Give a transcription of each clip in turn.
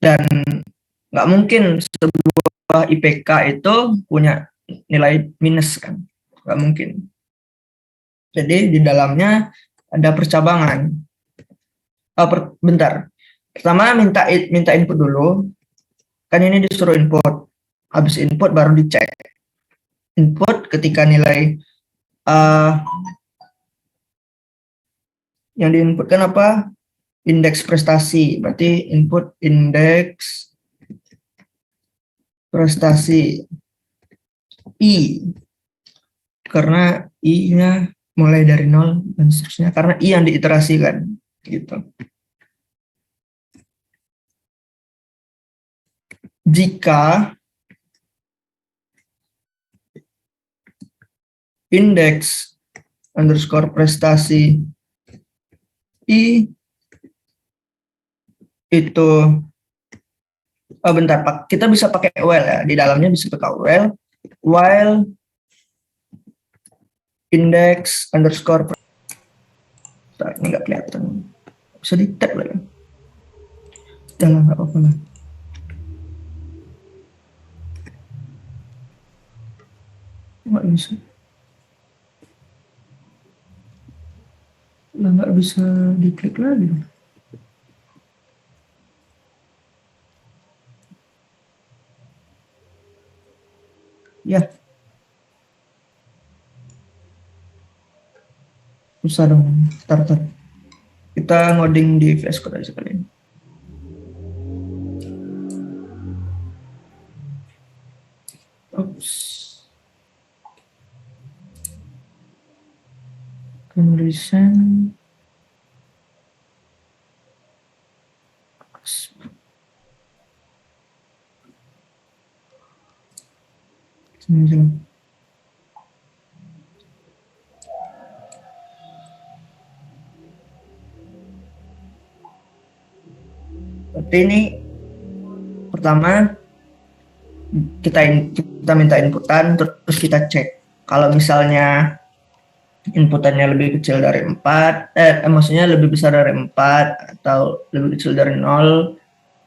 dan nggak mungkin sebuah IPK itu punya nilai minus kan, nggak mungkin. Jadi di dalamnya ada percabangan. Bentar, pertama minta input dulu, kan ini disuruh input, habis input baru dicek. Input ketika nilai yang diinputkan apa, indeks prestasi, berarti input indeks prestasi I, karena I-nya mulai dari 0 dan seterusnya, karena I yang diiterasikan gitu. Jika indeks underscore prestasi I itu bentar Pak, kita bisa pakai while ya, di dalamnya bisa pakai while indeks underscore ini nggak kelihatan, bisa di tab lah ya, jangan, nggak apa-apa lah. Nggak bisa lah, nggak bisa diklik lagi. Ya, susah dong. Tar. Kita ngoding di VS Code aja kali ini. Oops. Condition. Sini. Berarti ini pertama kita minta inputan, terus kita cek. Kalau misalnya inputannya lebih kecil dari 4, maksudnya lebih besar dari 4 atau lebih kecil dari 0,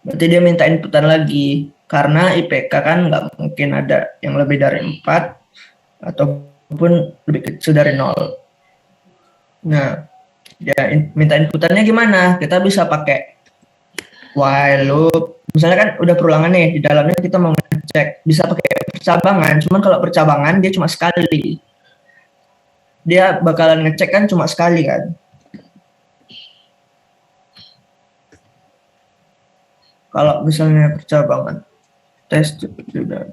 berarti dia minta inputan lagi. Karena IPK kan nggak mungkin ada yang lebih dari 4 ataupun lebih kecil dari 0. Nah, ya minta inputannya gimana? Kita bisa pakai while loop. Misalnya kan udah perulangan nih, di dalamnya kita mau ngecek, bisa pakai percabangan. Cuman kalau percabangan dia cuma sekali. Dia bakalan ngecek kan cuma sekali kan. Kalau misalnya percabangan tes juga.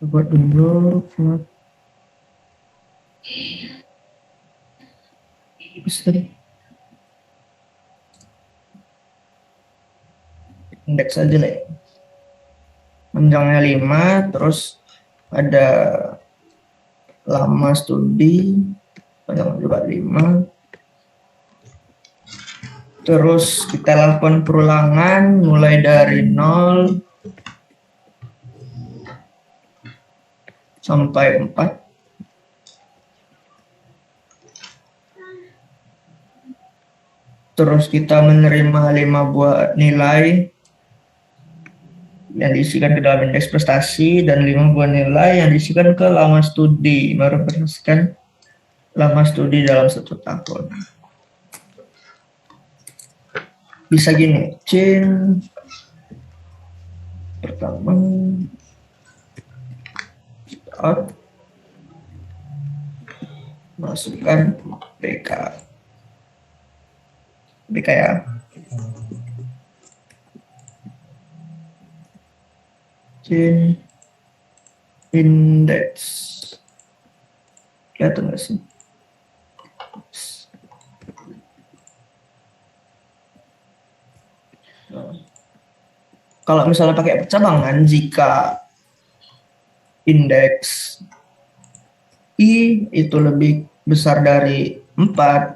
Buat dulu indeks aja lah ya. Panjangnya 5, terus ada lama studi, panjang juga 5. Terus kita lakukan perulangan mulai dari 0 sampai 4. Terus kita menerima 5 buah nilai yang diisikan ke dalam indeks prestasi dan 5 buah nilai yang diisikan ke lama studi, merepresentasikan lama studi dalam 1 tahun. Bisa gini, chain pertama out, masukkan BK ya. Chain index, kelihatan nggak sih? Kalau misalnya pakai percabangan, jika indeks I itu lebih besar dari 4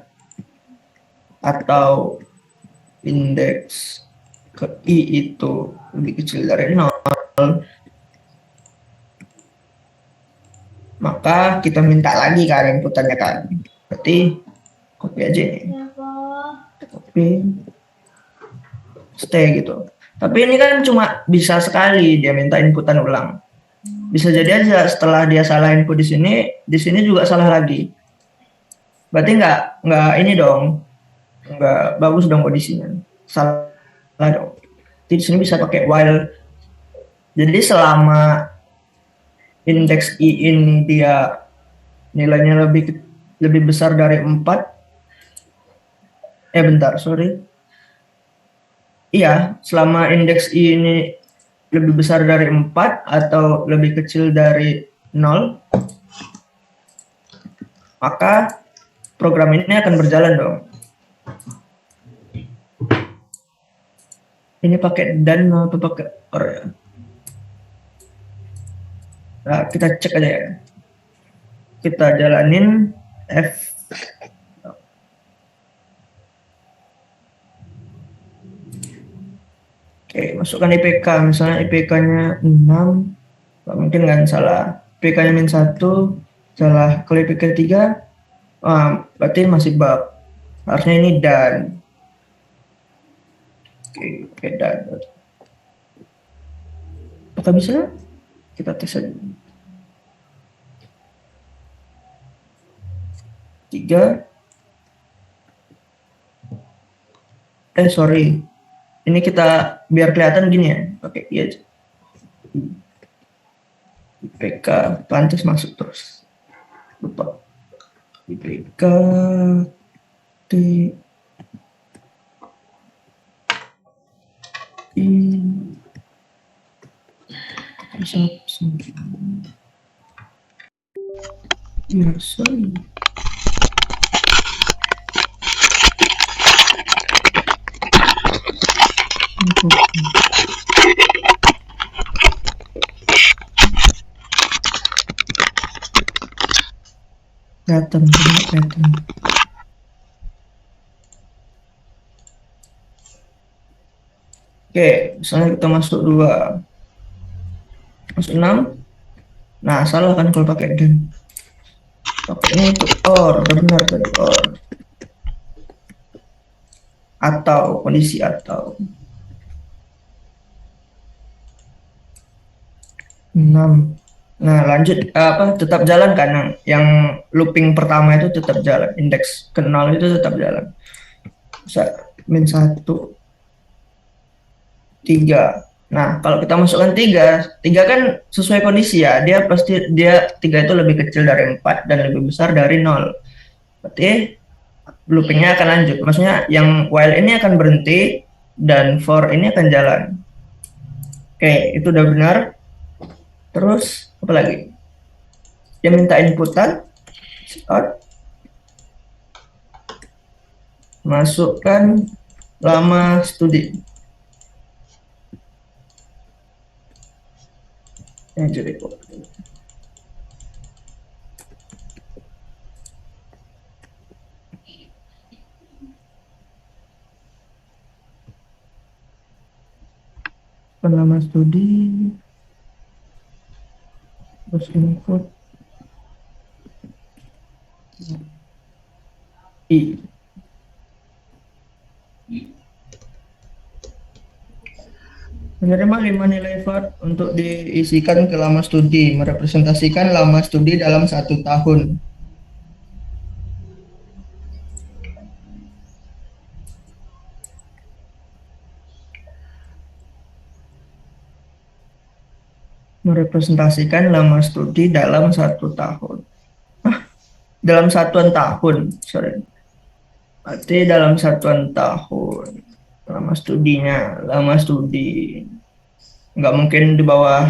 atau indeks ke I itu lebih kecil dari 0, maka kita minta lagi kan inputannya kan. Berarti copy aja nih. Copy, stay gitu. Tapi ini kan cuma bisa sekali dia minta inputan ulang. Bisa jadi aja setelah dia salah input di sini juga salah lagi. Berarti nggak ini dong, nggak bagus dong kondisinya. Salah dong. Jadi di sini bisa pakai while. Jadi selama indeks I ini dia nilainya lebih besar dari 4, bentar, sorry. Iya, selama indeks I ini lebih besar dari 4 atau lebih kecil dari 0, maka program ini akan berjalan dong. Ini pakai dan atau pakai or ya? Nah, kita cek aja ya. Kita jalanin F. Oke, masukkan IPK. Misalnya IPK-nya 6, nggak mungkin kan salah. IPK-nya -1, salah. Kalau IPK 3, berarti masih bug. Harusnya ini dan. Oke, dan. Apakah bisa? Kita tes aja. 3. Sorry. Ini kita biar kelihatan gini ya. Oke, iya aja. IPK pantas masuk terus. Lupa. IPK T I biasa. Kelihatan. Oke, misalnya kita masuk 2, masuk 6. Nah, salah kan kalau pakai dan. Pakainya itu or, udah benar tadi or. Atau kondisi atau 6. Nah, lanjut tetap jalan kan yang looping pertama itu tetap jalan, indeks ke 0 itu tetap jalan. -1, 3. Nah, kalau kita masukkan 3 kan sesuai kondisi ya, dia 3 itu lebih kecil dari 4 dan lebih besar dari 0. Berarti loopingnya akan lanjut. Maksudnya yang while ini akan berhenti dan for ini akan jalan. Oke, itu udah benar. Terus apa lagi? Dia minta inputan, start, masukkan lama studi. Jadi lama studi, terus input I. Menerima 5 nilai VAR untuk diisikan ke lama studi, merepresentasikan lama studi dalam 1 tahun. Merepresentasikan lama studi dalam 1 tahun. Dalam satuan tahun, sorry. Berarti dalam satuan tahun. Lama studi. Nggak mungkin di bawah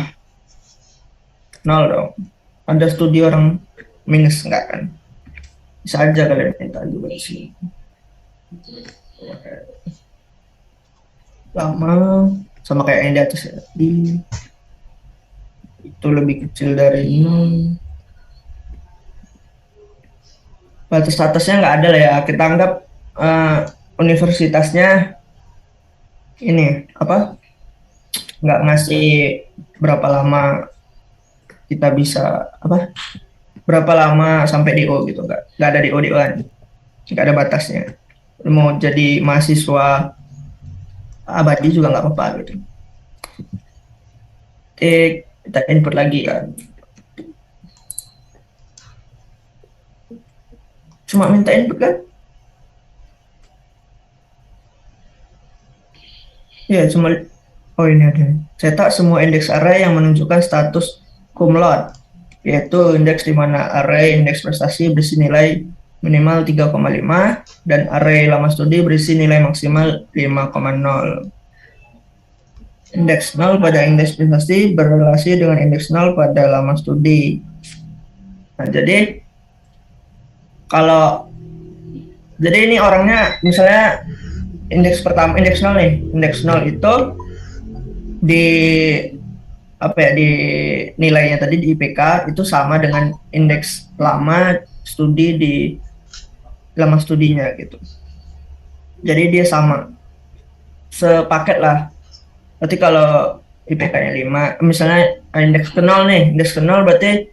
0 dong. Ada studi orang minus nggak kan? Bisa aja kalian minta juga di sini. Lama sama kayak yang di atas ya. Itu lebih kecil dari 0. Batas atasnya nggak ada lah ya, kita anggap universitasnya ini apa, nggak ngasih berapa lama kita bisa apa, berapa lama sampai DO gitu, nggak ada DO-an, nggak ada batasnya. Mau jadi mahasiswa abadi juga nggak apa-apa gitu. Kita input lagi kan, cuma minta input kan ya, cuma oh ini ada, cetak semua indeks array yang menunjukkan status cum laude, yaitu indeks di mana array indeks prestasi berisi nilai minimal 3,5 dan array lama studi berisi nilai maksimal 5,0. Indeks 0 pada indeks prestasi berrelasi dengan indeks 0 pada lama studi. Nah, jadi kalau jadi ini orangnya misalnya indeks pertama, indeks 0 nih, indeks 0 itu di apa ya, di nilainya tadi di IPK itu sama dengan indeks lama studi di lama studinya gitu. Jadi dia sama, sepaket lah. Berarti kalau IPK-nya 5, misalnya indeks ke 0 nih, indeks ke 0 berarti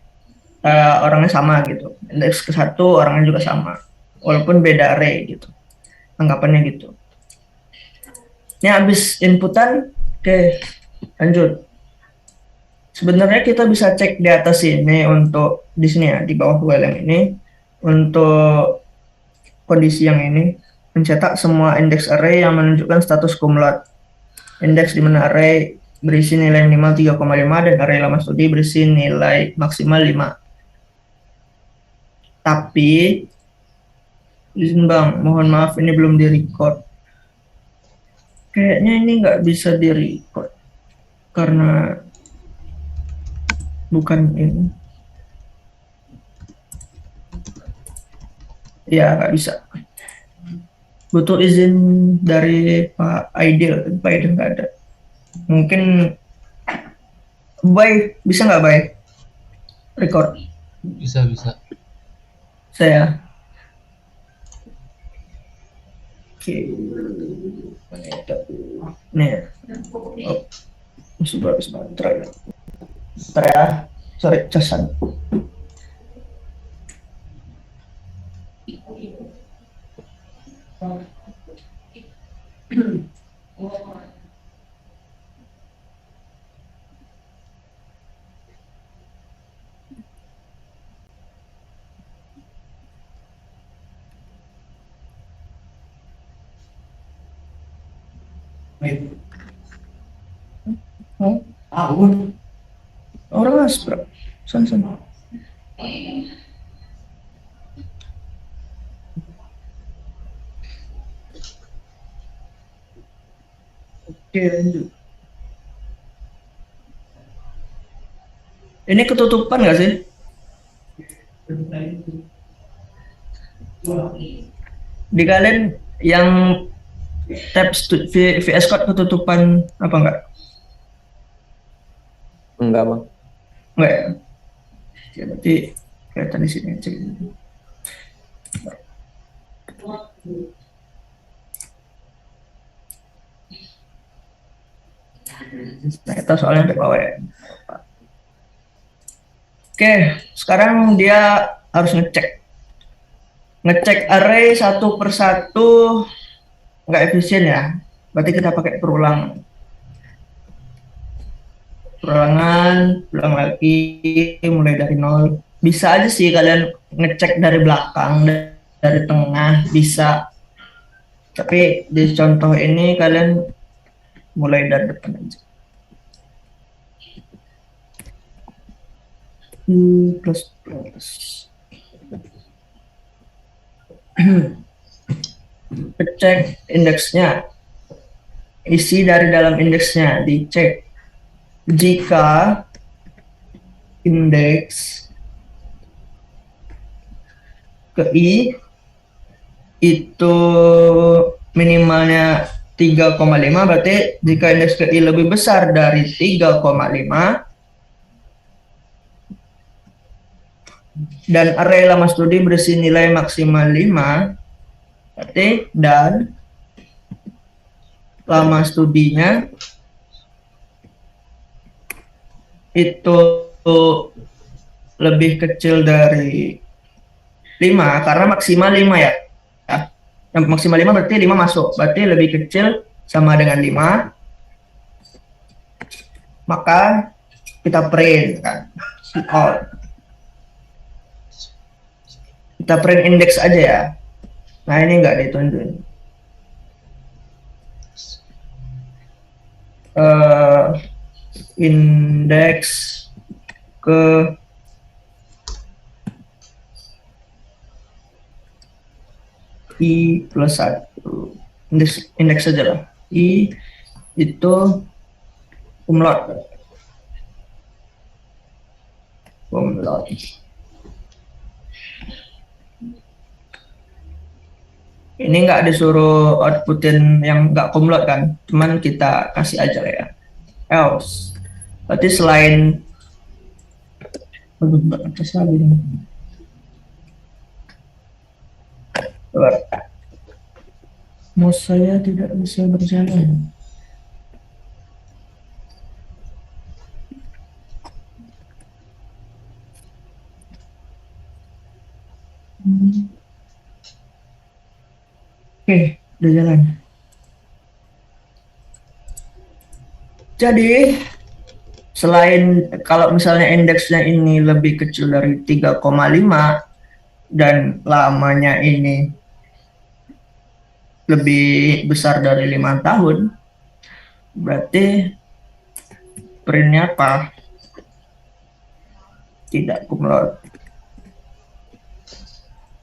orangnya sama gitu. Indeks ke 1 orangnya juga sama. Walaupun beda array gitu. Anggapannya gitu. Ini habis inputan, oke, lanjut. Sebenarnya kita bisa cek di atas ini untuk di sini ya, di bawah ULM ini untuk kondisi yang ini, mencetak semua indeks array yang menunjukkan status cum laude. Indeks di mana array berisi nilai minimal 3,5 dan array lama studi berisi nilai maksimal 5. Tapi izin Bang, mohon maaf ini belum di-record. Kayaknya ini nggak bisa di-record karena bukan ini. Ya nggak bisa. Butuh izin dari Pak Aidil. Pak Aidil nggak ada. Mungkin Bay, bisa nggak Bay? Record. Bisa. Saya. Oke. Nih. Oh, masih bagus baterai. Bentar ya. Sorry, casan. Orang aspra. San. Oke, lanjut. Ini ketutupan nggak sih? Di kalian yang tab VS Code ketutupan apa enggak? Enggak, Bang. Enggak ya? Ya berarti kelihatan di sini aja. Nah, itu soalnya di bawah ya. Oke, sekarang dia harus ngecek array satu persatu, nggak efisien ya. Berarti kita pakai perulangan, ulang lagi mulai dari nol. Bisa aja sih kalian ngecek dari belakang, dari tengah bisa. Tapi di contoh ini kalian mulai dari depan aja. Plus. Cek indeksnya, isi dari dalam indeksnya dicek. Jika indeks ke I itu minimalnya 3,5, berarti jika indeks KI lebih besar dari 3,5 dan array lama studi berisi nilai maksimal 5, berarti dan lama studinya itu lebih kecil dari 5, karena maksimal 5 ya. Yang maksimal 5 berarti 5 masuk, berarti lebih kecil sama dengan 5, maka kita print kan. Kita print indeks aja ya. Nah, ini nggak ditunjukin. Indeks ke I plus 1. Indeks saja lah. I itu umlaut. Ini nggak disuruh outputin yang nggak kumlot kan, cuman kita kasih aja lah ya. Else. Berarti selain mouse saya tidak bisa berjalan. Oke, udah jalan. Jadi selain kalau misalnya indeksnya ini lebih kecil dari 3,5 dan lamanya ini lebih besar dari 5 tahun, berarti printnya apa? Tidak kumlot.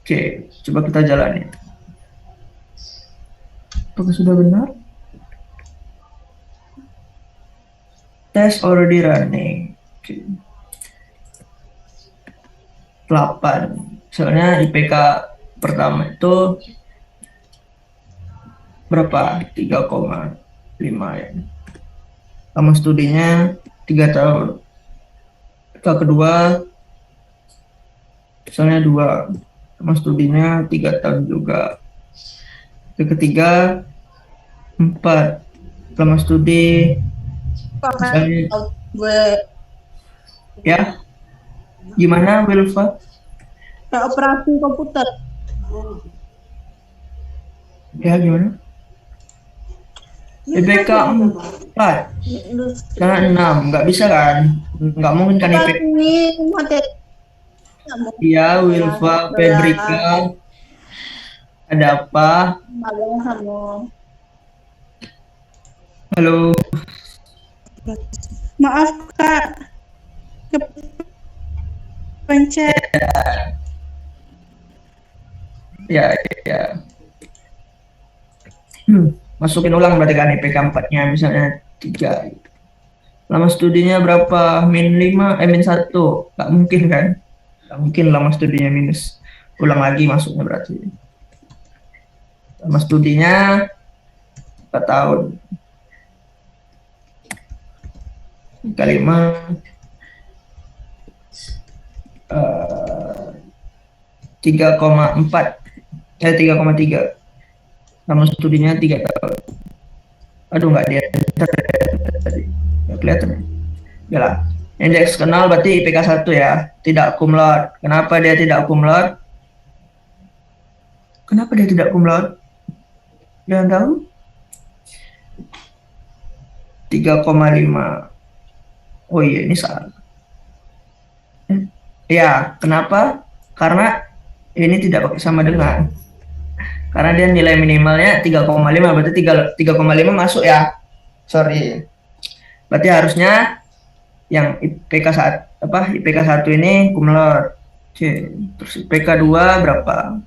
Oke, coba kita jalani. Apakah sudah benar? Test already running. Oke. 8. Soalnya IPK pertama itu berapa? 3,5 ya. Lama studinya 3 tahun. Yang kedua misalnya 2, lama studinya 3 tahun juga. Yang ketiga 4, lama studi misalnya, ya gimana Wilfa? Operasi komputer. Ya gimana? IPK 4 karena 6, nggak bisa kan? Nggak mungkin kan IPK. Iya, Wilfa, Febrika, ada apa? Halo. Maaf Kak, kepencet. Ya. Masukin ulang berarti kan IPK 4-nya misalnya 3. Lama studinya berapa? Min 5, min 1. Nggak mungkin kan? Nggak mungkin lama studinya minus. Ulang lagi masuknya berarti. Lama studinya 4 tahun. Kali 5 3,4 3,3. Lama studinya 3 tahun. Aduh, nggak dia tadi. Nggak kelihatan. Ya lah. Indeks kenal berarti IPK 1 ya. Tidak kumlot. Kenapa dia tidak kumlot? Kenapa dia tidak kumlot? Jangan tahu. 3,5. Oh iya, ini salah. Ya, kenapa? Karena ini tidak pakai sama dengan. Karena dia nilai minimalnya 3,5, berarti 3,5 masuk ya. Sorry. Berarti harusnya yang IPK 1 ini kumlot. Oke, terus IPK 2 berapa?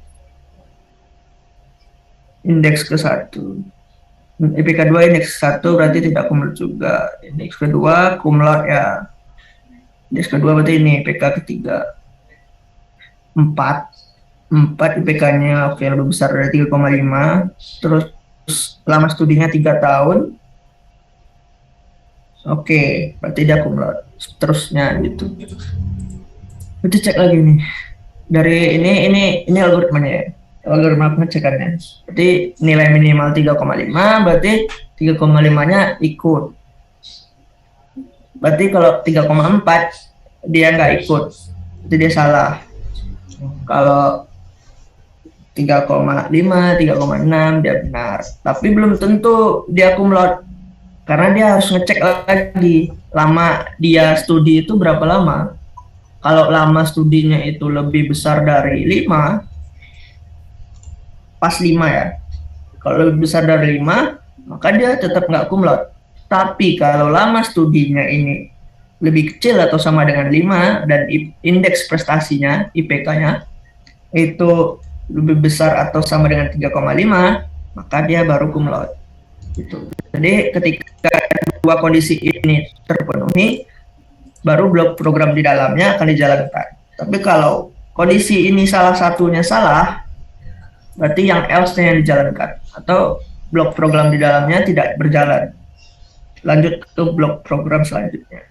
Indeks ke 1. IPK 2 indeks 1 berarti tidak kumlot juga. Indeks kedua kumlot ya. Indeks kedua berarti ini IPK ketiga 4 IPK-nya oke lebih besar dari 3,5. Terus lama studinya 3 tahun. Oke, berarti dia cum laude. Seterusnya gitu. Kita cek lagi nih. Dari ini algoritmanya ya. Algoritma pengecekannya. Berarti nilai minimal 3,5, berarti 3,5-nya ikut. Berarti kalau 3,4 dia nggak ikut. Itu dia salah. Kalau 3,5, 3,6 dia benar. Tapi belum tentu dia cum laude. Karena dia harus ngecek lagi lama dia studi itu berapa lama. Kalau lama studinya itu lebih besar dari 5, pas 5 ya. Kalau lebih besar dari 5, maka dia tetap nggak cum laude. Tapi kalau lama studinya ini lebih kecil atau sama dengan 5 dan indeks prestasinya, IPK-nya itu lebih besar atau sama dengan 3,5, maka dia baru cum laude. Gitu. Jadi ketika dua kondisi ini terpenuhi, baru blok program di dalamnya akan dijalankan. Tapi kalau kondisi ini salah satunya salah, berarti yang else-nya yang dijalankan atau blok program di dalamnya tidak berjalan. Lanjut ke blok program selanjutnya.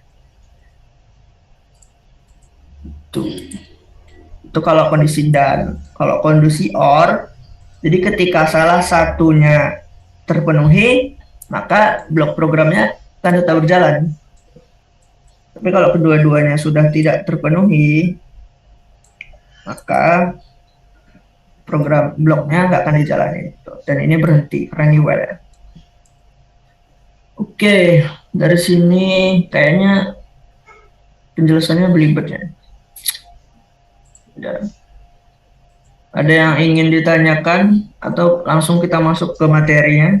Itu kalau kondisi dan. Kalau kondisi or, jadi ketika salah satunya terpenuhi, maka blok programnya akan tetap berjalan. Tapi kalau kedua-duanya sudah tidak terpenuhi, maka program bloknya nggak akan dijalani. Dan ini berhenti karena ini well ya. Oke, dari sini kayaknya penjelasannya belibet ya. Ada yang ingin ditanyakan atau langsung kita masuk ke materinya?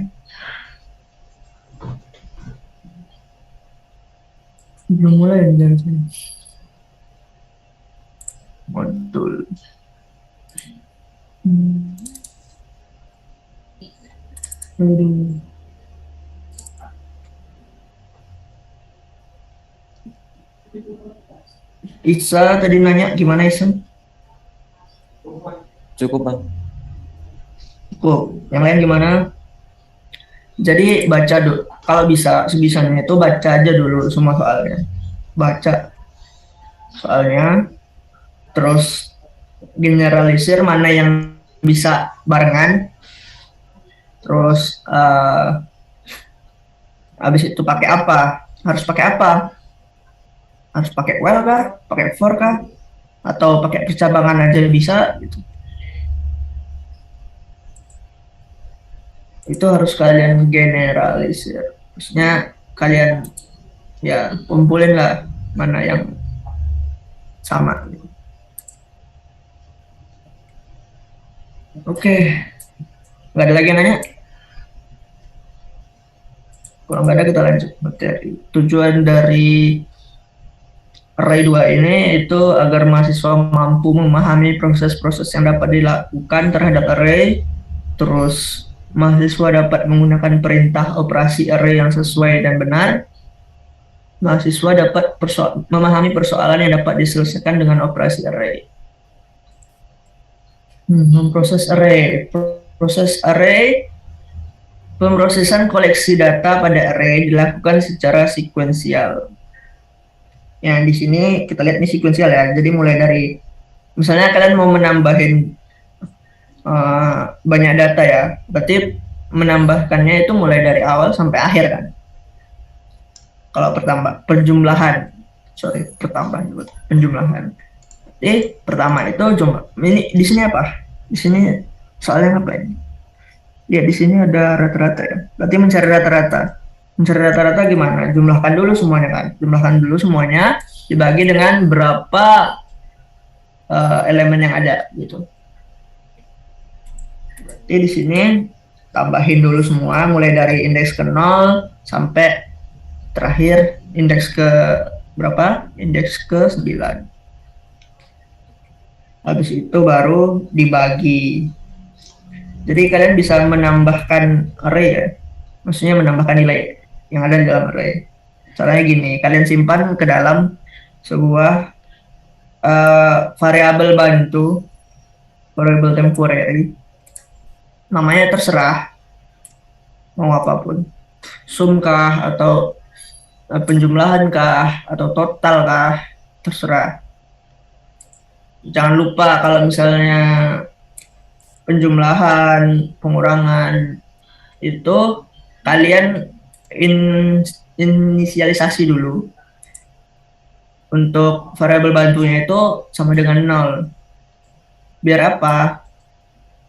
Belum mulai dari sini. Modul. Aduh. Isa tadi nanya gimana Isa? Cukup, Bang. Yang lain gimana? Jadi baca dulu. Kalau bisa sebisanya itu baca aja dulu semua soalnya. Baca soalnya, terus generalisir mana yang bisa barengan. Terus habis itu pakai apa? Harus pakai apa? Harus pakai well kah? Pakai for kah? Atau pakai percabangan aja bisa gitu. Itu harus kalian generalisir. Maksudnya kalian ya kumpulin lah mana yang sama. Oke. Nggak ada lagi yang nanya? Kalau nggak ada kita lanjut materi. Tujuan dari array 2 ini itu agar mahasiswa mampu memahami proses-proses yang dapat dilakukan terhadap array, terus mahasiswa dapat menggunakan perintah operasi array yang sesuai dan benar. Mahasiswa dapat memahami persoalan yang dapat diselesaikan dengan operasi array. Memproses array. Proses array, pemrosesan koleksi data pada array dilakukan secara sekuensial. Yang di sini kita lihat ini sekuensial ya. Jadi mulai dari, misalnya kalian mau menambahin banyak data ya, berarti menambahkannya itu mulai dari awal sampai akhir kan. Kalau penjumlahan. Jadi pertama itu jumlah. Ini di sini apa? Di sini soalnya apa ini? Ya di sini ada rata-rata ya. Berarti mencari rata-rata. Mencari rata-rata gimana? Jumlahkan dulu semuanya kan. Jumlahkan dulu semuanya dibagi dengan berapa elemen yang ada gitu. Berarti di sini tambahin dulu semua mulai dari indeks ke 0 sampai terakhir indeks ke berapa? Indeks ke 9. Habis itu baru dibagi. Jadi kalian bisa menambahkan array ya. Maksudnya menambahkan nilai yang ada di dalam array. Caranya gini, kalian simpan ke dalam sebuah variabel bantu, variabel temporary. Namanya terserah. mau apapun, sum kah atau penjumlahan kah atau total kah, terserah. Jangan lupa kalau misalnya penjumlahan, pengurangan itu kalian inisialisasi dulu. Untuk variabel bantunya itu sama dengan 0. Biar apa?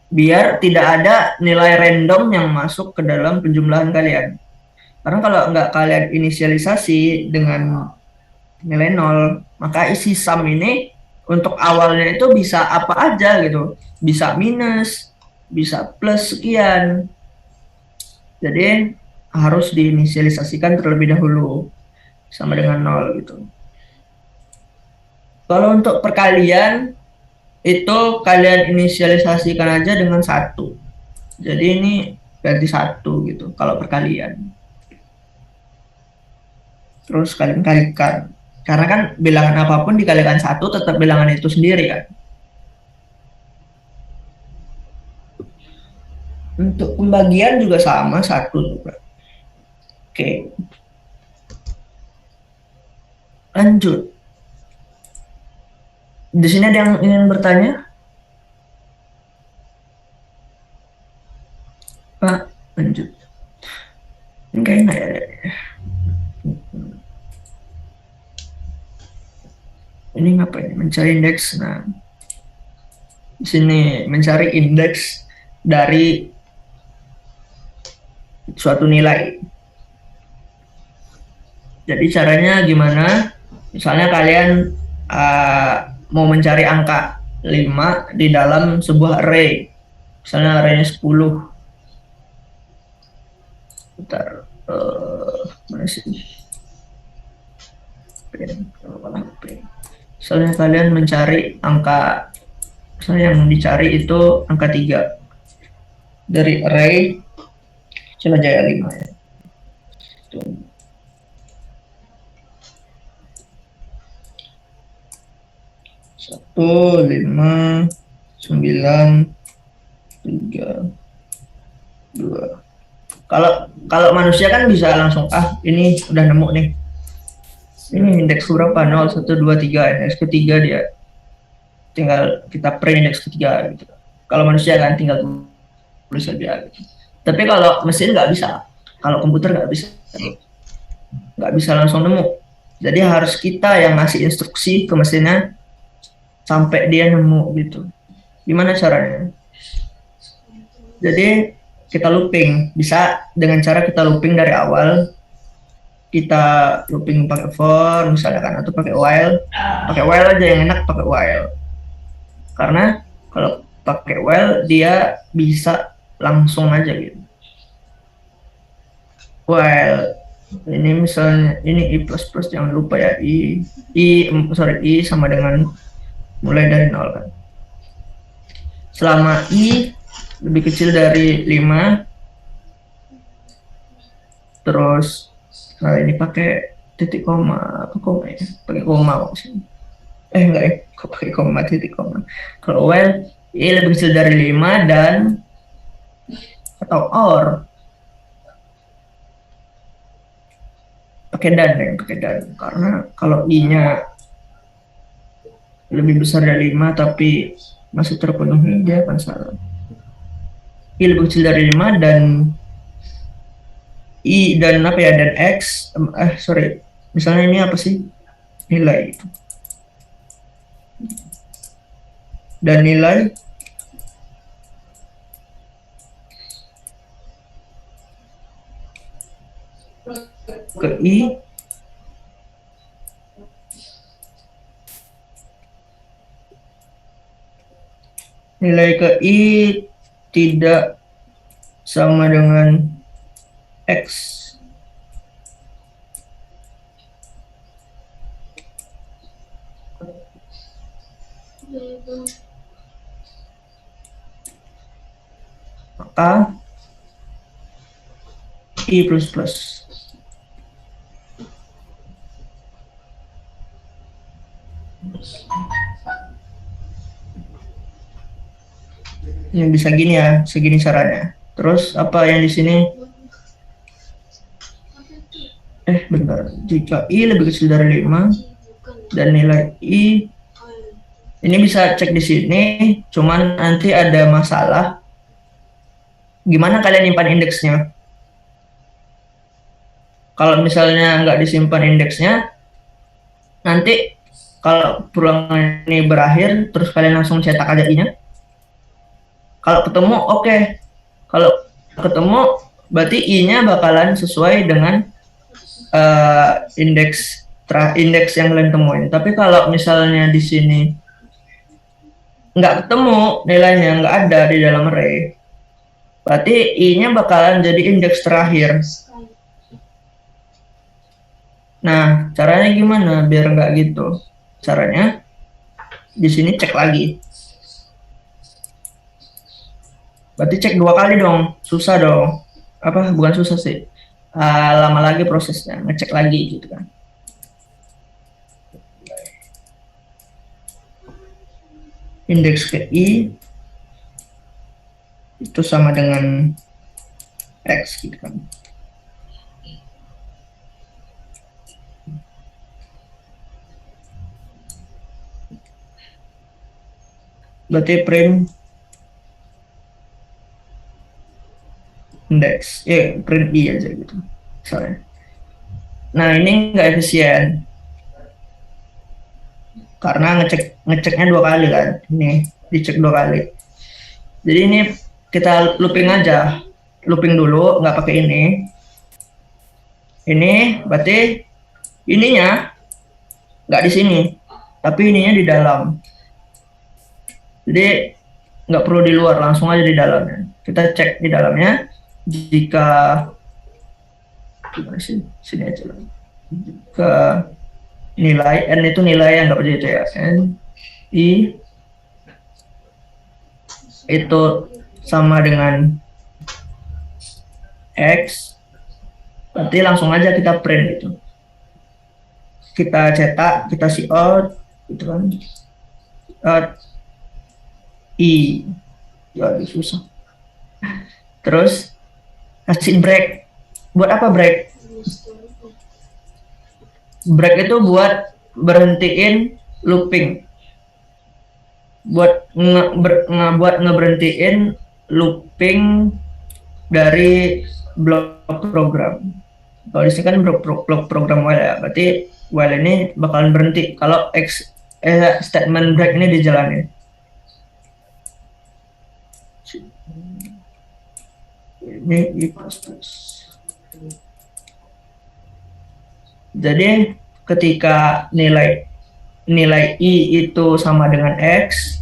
Biar tidak ada nilai random yang masuk ke dalam penjumlahan kalian. Karena kalau nggak kalian inisialisasi dengan nilai 0, maka isi sum ini untuk awalnya itu bisa apa aja gitu. Bisa minus, bisa plus sekian. Jadi harus diinisialisasikan terlebih dahulu sama dengan 0 gitu. Kalau untuk perkalian itu kalian inisialisasikan aja dengan 1. Jadi ini berarti 1 gitu kalau perkalian. Terus kalian kalikan. Karena kan bilangan apapun dikalikan 1 tetap bilangan itu sendiri kan. Untuk pembagian juga sama 1 juga. Oke. Lanjut. Di sini ada yang ingin bertanya? Pak, lanjut. Ini kayaknya nggak ada. Ini ngapain? Mencari indeks. Nah, di sini mencari indeks dari suatu nilai. Jadi caranya gimana? Misalnya kalian mau mencari angka 5 di dalam sebuah array. Misalnya arraynya 10. Bentar. Mana sih? Misalnya kalian mencari angka, misalnya yang dicari itu angka 3 dari array Jaya 5 ya. 1, 5, 9, 3, 2. Kalau manusia kan bisa langsung ini udah nemu nih. Ini indeks berapa? 0, 1, 2, 3. Indeks ketiga dia. Tinggal kita print indeks ketiga gitu. Kalau manusia kan tinggal tulis aja gitu. Tapi kalau mesin nggak bisa. Kalau komputer nggak bisa. Nggak bisa langsung nemu. Jadi harus kita yang ngasih instruksi ke mesinnya sampai dia nemu gitu. Gimana caranya? Jadi kita looping, bisa dengan cara kita looping dari awal. Kita looping pakai for misalnya kan, atau pakai while. Pakai while aja yang enak, pakai while. Karena kalau pakai while dia bisa langsung aja gitu. While ini misalnya ini i++, jangan lupa ya, i sama dengan mulai dari 0 kan. Selama i lebih kecil dari 5, terus ini pakai titik koma, apa koma ya? Pakai koma maksudnya. Enggak ya, kok pakai koma, titik koma. Kalau while i lebih kecil dari 5 dan atau or pakai dan ya, pakai dan. Karena kalau i-nya lebih besar dari 5 tapi masih terpenuhi, dia akan salah. I lebih kecil dari 5 dan i dan apa ya, dan x misalnya ini apa sih, nilai dan nilai ke i nilai ke i tidak sama dengan x. Maka i++. Yang bisa gini ya, segini caranya. Terus apa yang di sini? jika I lebih kecil dari 5 dan nilai I ini bisa cek di sini, cuman nanti ada masalah. Gimana kalian nyimpan indeksnya? Kalau misalnya nggak disimpan indeksnya, nanti kalau perulangan ini berakhir, terus kalian langsung cetak aja I-nya. Kalau ketemu, oke. Kalau ketemu, berarti I-nya bakalan sesuai dengan indeks yang kalian temuin. Tapi kalau misalnya di sini nggak ketemu nilainya, nggak ada di dalam array, berarti I-nya bakalan jadi indeks terakhir. Nah, caranya gimana biar nggak gitu? Caranya di sini cek lagi. Berarti cek 2 kali dong, susah dong. Apa? Bukan susah sih. Lama lagi prosesnya, ngecek lagi gitu kan. Indeks ke I itu sama dengan X gitu kan. Berarti print indeks, print I aja gitu misalnya. Nah ini nggak efisien karena ngeceknya 2 kali kan, ini dicek 2 kali. Jadi ini kita looping aja, looping dulu nggak pakai ini berarti ininya nggak di sini tapi ininya di dalam, jadi nggak perlu di luar, langsung aja di dalamnya. Kita cek di dalamnya, jika gimana sih, sini aja lah, jika nilai n itu nilai yang nggak itu ya, n I itu sama dengan X, berarti langsung aja kita print gitu, kita cetak, kita cout gitu kan, out I, ya susah. Terus kasih break. Buat apa break? Break itu buat berhentiin looping, buat ngeberhentiin looping dari blok program. Kalau di sini kan blok program while ya, berarti while ini bakalan berhenti kalau statement break ini dijalanin. Ini I++. Jadi ketika nilai I itu sama dengan X,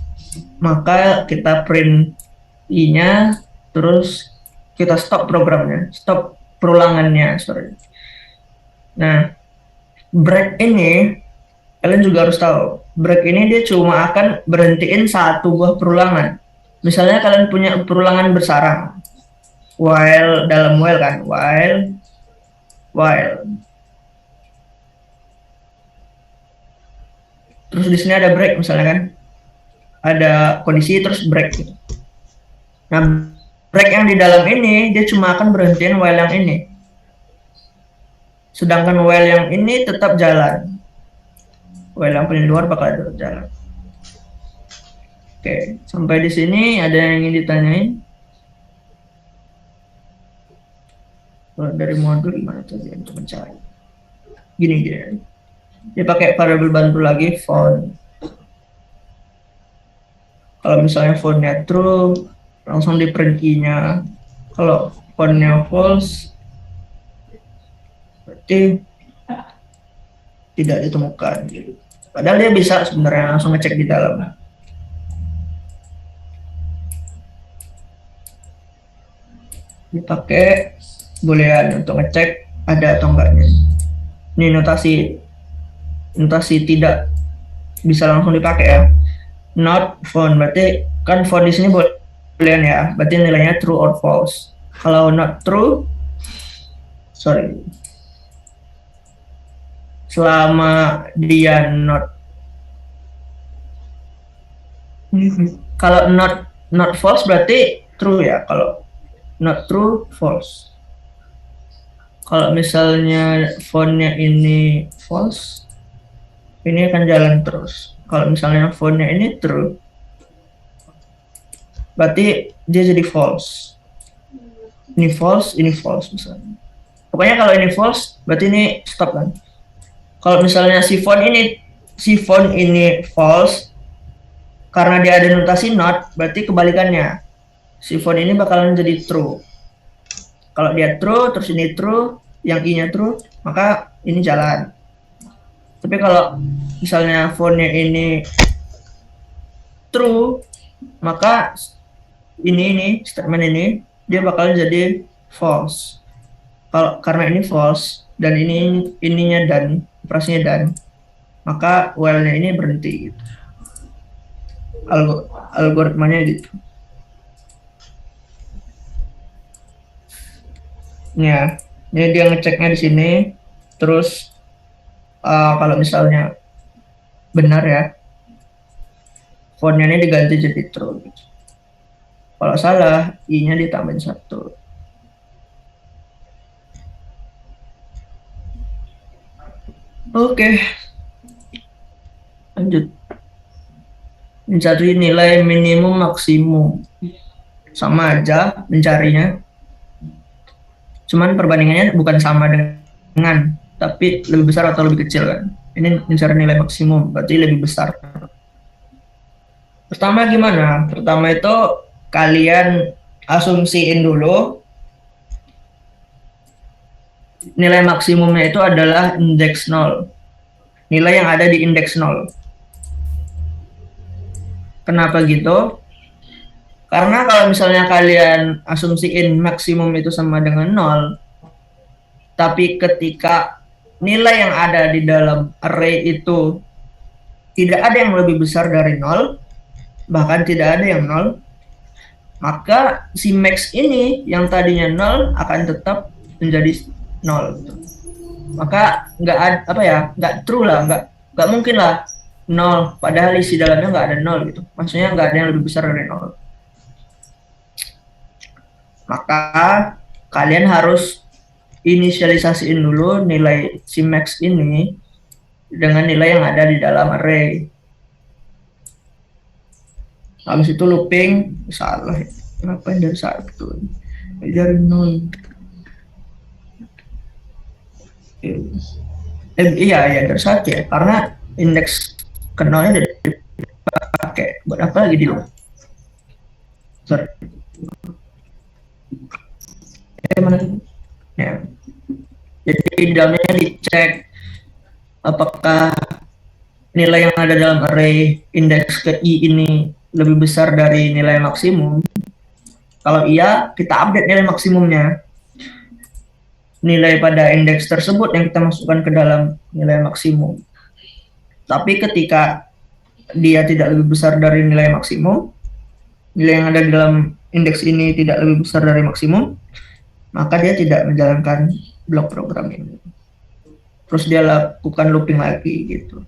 maka kita print I-nya, terus kita stop programnya, stop perulangannya, sorry. Nah, break ini kalian juga harus tahu, break ini dia cuma akan berhentiin satu buah perulangan. Misalnya kalian punya perulangan bersarang, while dalam while kan, while. Terus di sini ada break misalnya kan, ada kondisi terus break gitu. Nah, break yang di dalam ini dia cuma akan berhentiin while yang ini, sedangkan while yang ini tetap jalan, while yang paling luar bakal tetap jalan. Oke, sampai di sini ada yang ingin ditanyain? Dari modul gimana tadi untuk mencari? Gini. Dia pakai variabel bantu lagi, font. Kalau misalnya fontnya true, langsung di print I-nya. Kalau fontnya false, berarti tidak ditemukan. Padahal dia bisa sebenarnya langsung ngecek di dalam. Dipakai boolean untuk ngecek ada atau enggaknya. Ini notasi tidak bisa langsung dipakai ya. Not found, berarti kan found di sini boolean ya, berarti nilainya true or false. Kalau not true, sorry, selama dia kalau not false berarti true ya, kalau not true false. Kalau misalnya fontnya ini false, ini akan jalan terus. Kalau misalnya fontnya ini true, berarti dia jadi false. Ini false misalnya. Pokoknya kalau ini false, berarti ini stop kan. Kalau misalnya si font ini false, karena dia ada notasi not, berarti kebalikannya. Si font ini bakalan jadi true. Kalau dia true, terus ini true, yang i-nya true, maka ini jalan. Tapi kalau misalnya fontnya ini true, maka ini statement ini dia bakalan jadi false. Kalau karena ini false dan ininya dan operasinya dan, maka while-nya ini berhenti gitu. Algoritmanya gitu. Ya, ini dia ngeceknya di sini. Terus kalau misalnya benar ya, fontnya ini diganti jadi true. Gitu. Kalau salah, i-nya ditambahin 1. Oke, lanjut. Mencari nilai minimum maksimum. Sama aja mencarinya. Cuman perbandingannya bukan sama dengan, tapi lebih besar atau lebih kecil kan. Ini mencari nilai maksimum, berarti lebih besar. Pertama gimana? Pertama itu kalian asumsiin dulu nilai maksimumnya itu adalah indeks 0. Nilai yang ada di indeks 0. Kenapa gitu? Karena kalau misalnya kalian asumsiin maksimum itu sama dengan 0, tapi ketika nilai yang ada di dalam array itu tidak ada yang lebih besar dari 0, bahkan tidak ada yang 0, maka si max ini yang tadinya 0 akan tetap menjadi 0. Maka nggak true lah, nggak mungkin lah 0, padahal isi dalamnya nggak ada 0 gitu. Maksudnya nggak ada yang lebih besar dari 0. Maka kalian harus inisialisasiin dulu nilai si max ini dengan nilai yang ada di dalam array. Habis itu looping, salah. Kenapa dari 1? Dari 0. Iya dari 1 ya, karena indeks ke 0-nya udah dipakai. Buat apa lagi di luar? Sorry. Mana tuh? Ya. Jadi di dalamnya dicek apakah nilai yang ada dalam array indeks ke i ini lebih besar dari nilai maksimum. Kalau iya, kita update nilai maksimumnya. Nilai pada indeks tersebut yang kita masukkan ke dalam nilai maksimum. Tapi ketika dia tidak lebih besar dari nilai maksimum, nilai yang ada di dalam indeks ini tidak lebih besar dari maksimum, maka dia tidak menjalankan blok program ini. Terus dia lakukan looping lagi gitu.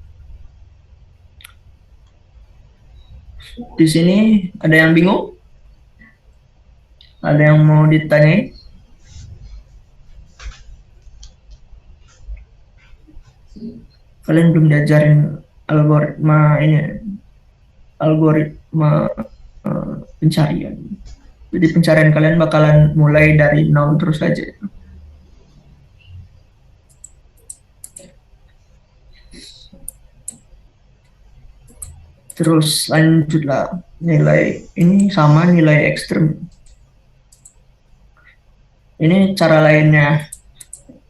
Di sini ada yang bingung? Ada yang mau ditanya? Kalian belum diajarin algoritma pencarian. Jadi pencarian kalian bakalan mulai dari 0 terus aja. Terus lanjutlah, nilai ini sama nilai ekstrem. Ini cara lainnya.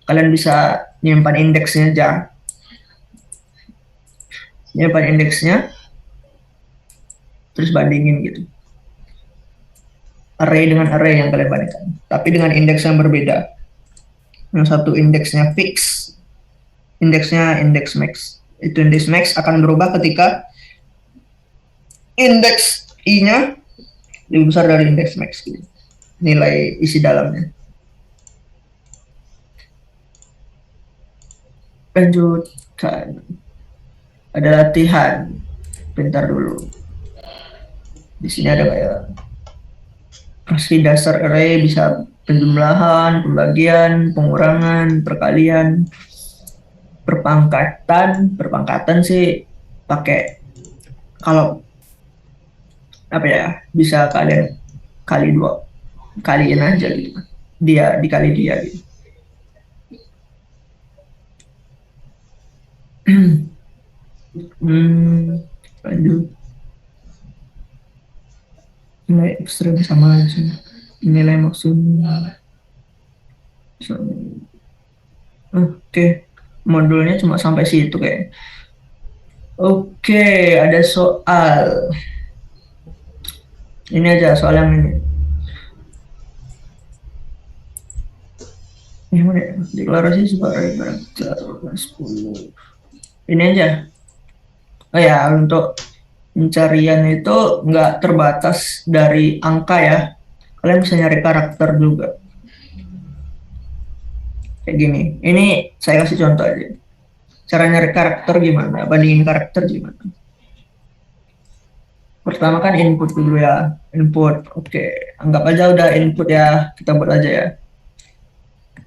Kalian bisa nyimpan indeksnya aja. Nyimpan indeksnya, terus bandingin gitu. Array dengan array yang kalian bandingkan. Tapi dengan indeks yang berbeda. Yang satu indeksnya fix, indeksnya indeks max. Itu indeks max akan berubah ketika indeks i-nya lebih besar dari indeks max gitu. Nilai isi dalamnya. Lanjutkan. Ada latihan. Bentar dulu. Di sini ada kayak asli dasar array bisa penjumlahan, pembagian, pengurangan, perkalian, perpangkatan sih pakai, kalau apa ya, bisa kalian kali dua, kaliin aja gitu, dia dikali dia gitu. Lanjut, nilai ekstrem sama aja, nilai maksudnya. Oke, modulnya cuma sampai situ kayak. Oke, ada soal. Ini aja soal yang ini. Ini mana ya? Deklarasi sebagai karakter 10. Ini aja. Oh ya, untuk pencarian itu nggak terbatas dari angka ya. Kalian bisa nyari karakter juga. Kayak gini. Ini saya kasih contoh aja. Cara nyari karakter gimana? Bandingin karakter gimana? Pertama kan input dulu ya. Input. Oke. Anggap aja udah input ya. Kita buat aja ya.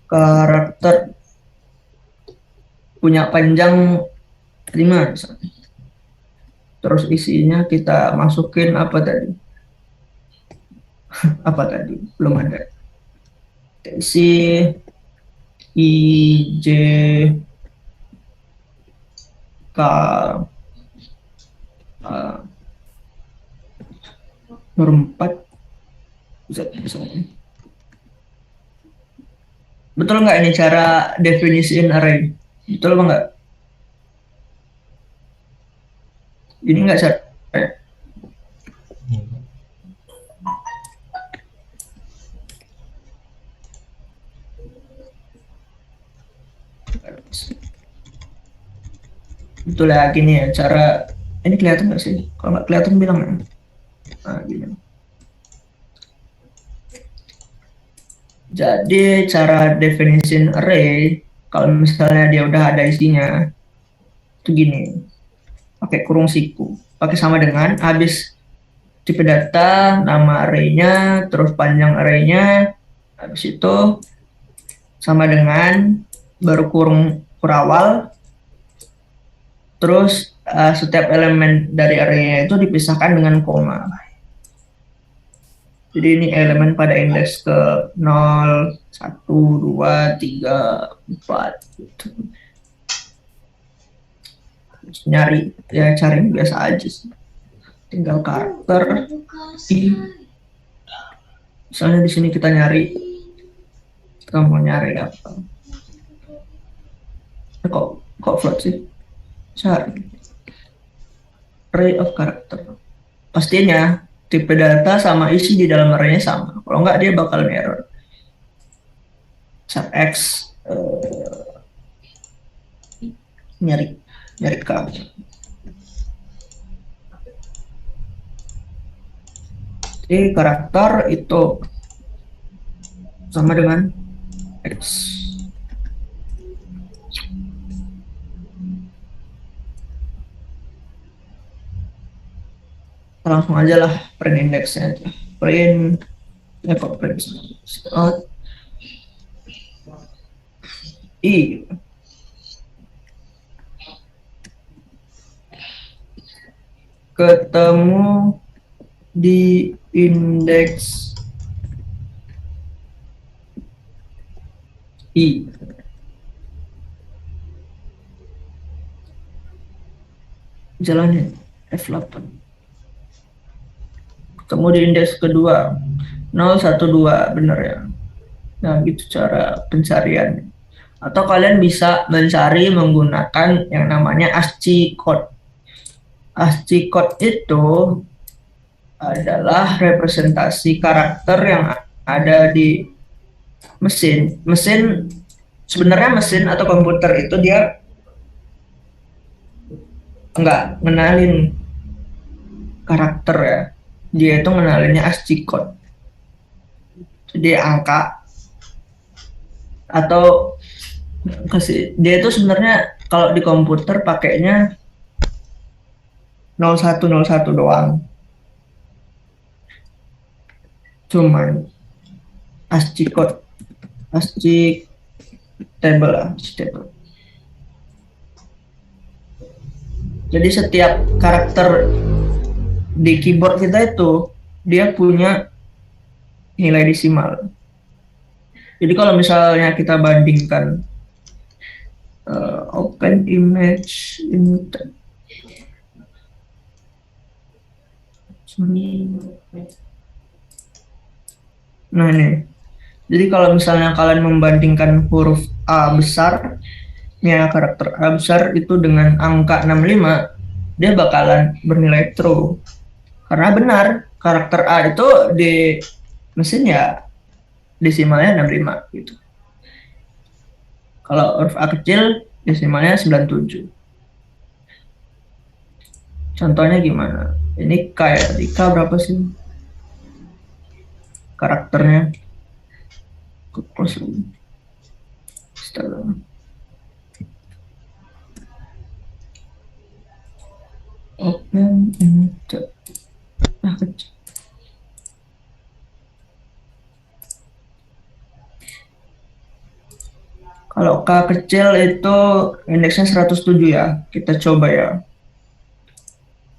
Karakter punya panjang 5 misalnya. Terus isinya kita masukin apa tadi? Apa tadi? Belum ada. Isi I, J, K, nomor 4. Bisa. Betul nggak ini cara definisiin array? Betul apa nggak? Ini nggak cara. Betul ya, gini ya cara. Ini kelihatan nggak sih? Kalau nggak kelihatan bilang ya. Nah, gini. Jadi cara definisin array, kalau misalnya dia udah ada isinya, itu gini. Pakai kurung siku. Pakai sama dengan habis tipe data, nama arraynya, terus panjang arraynya, habis itu sama dengan baru kurung kurawal, terus setiap elemen dari arraynya itu dipisahkan dengan koma. Jadi ini elemen pada indeks ke 0, 1, 2, 3, 4 gitu. Nyari ya, cari biasa aja sih. Tinggal karakter I. Misalnya di sini kita nyari, kita mau nyari apa? Kok float sih? Cari array of character. Pastinya tipe data sama isi di dalam arraynya sama. Kalau nggak dia bakal error. Sub X nyari K. Jadi karakter itu sama dengan X. Langsung aja lah print indexnya aja. Print out I. Ketemu di indeks I. Jalanin F8. Ketemu di indeks kedua 012, bener ya. Nah gitu cara pencarian. Atau kalian bisa mencari menggunakan yang namanya ASCII code. ASCII code itu adalah representasi karakter yang ada di mesin. Sebenarnya mesin atau komputer itu dia nggak ngenalin karakter ya. Dia itu ngenalinnya ASCII code. Jadi angka atau dia itu sebenarnya kalau di komputer pakainya 0101 doang. Cuman ASCII code, ASCII table lah, ASCII table. Jadi setiap karakter di keyboard kita itu dia punya nilai desimal. Jadi kalau misalnya kita bandingkan open image ini, nah ini. Jadi kalau misalnya kalian membandingkan huruf A besar, ya karakter A besar itu dengan angka 65, dia bakalan bernilai true. Karena benar, karakter A itu di mesin ya desimalnya 65 gitu. Kalau huruf A kecil, desimalnya 97. Contohnya gimana? Ini K ya, di K berapa sih karakternya? Close lagi. Astaga. Open image. Kecil. Kalau K kecil itu indeksnya 107 ya. Kita coba ya.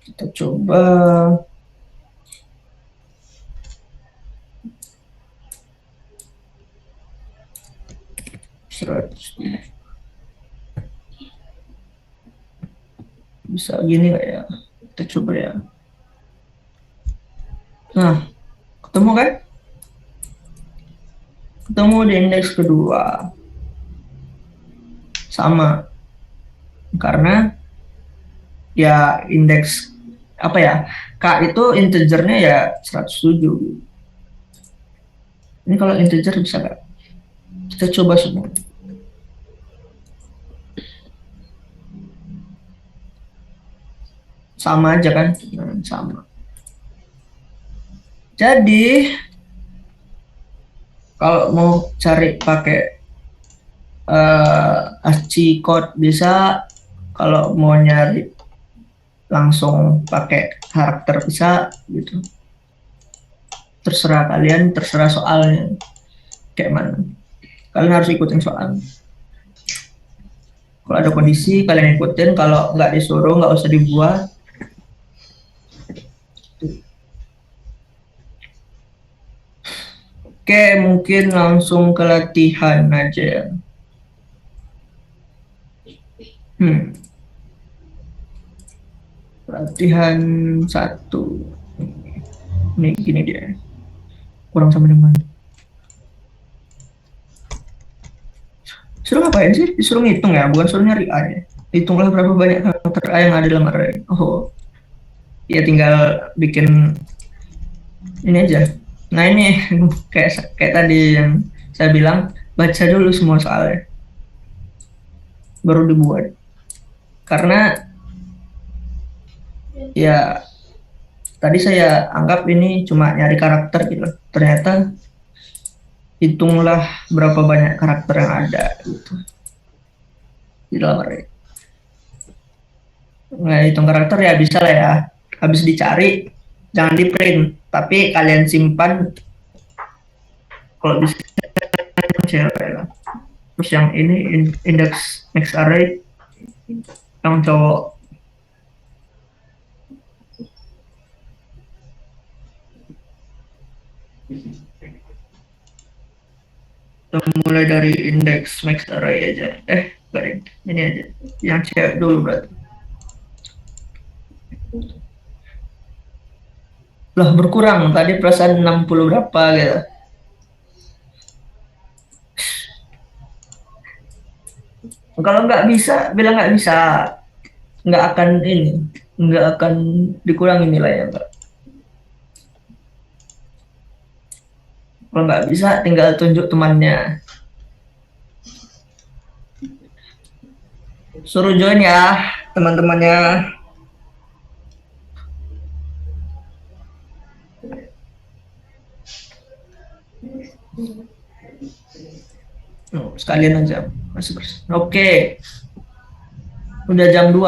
Kita coba. Bisa gini nggak ya? Kita coba ya. Nah, ketemu kan? Ketemu di indeks kedua. Sama. Karena ya indeks apa ya? K itu integernya ya 107. Ini kalau integer bisa nggak? Kita coba semua. Sama aja kan? Nah, sama. Jadi kalau mau cari pakai ASCII code bisa, kalau mau nyari langsung pakai karakter bisa gitu. Terserah kalian, terserah soalnya kayak mana. Kalian harus ikutin soal. Kalau ada kondisi kalian ikutin, kalau nggak disuruh nggak usah dibuat. Oke, mungkin langsung ke latihan aja ya. Latihan 1. Ini gini dia. Kurang sama dengan. Suruh ngapain sih? Disuruh ngitung ya, bukan suruh nyari A ya. Hitunglah berapa banyak karakter A yang ada dalam array. Oh, ya tinggal bikin ini aja. Nah ini kayak tadi yang saya bilang, baca dulu semua soalnya, baru dibuat. Karena ya tadi saya anggap ini cuma nyari karakter gitu. Ternyata hitunglah berapa banyak karakter yang ada gitu di dalam array. Nah, hitung karakter ya bisa lah ya. Habis dicari, jangan di print, tapi kalian simpan. Kalau bisa cewek lah. Terus yang ini index next array yang cowok. Kita mulai dari index max array aja. Garing. Ini aja. Yang cewek dulu berarti. Lah berkurang. Tadi perasaan 60 berapa gitu. Kalau nggak bisa, bilang nggak bisa. Nggak akan ini. Nggak akan dikurangi nilainya, Pak. Kalau nggak bisa, tinggal tunjuk temannya. Suruh join ya, teman-temannya. Sekalian aja. Masih bersih. Oke. Udah jam 2.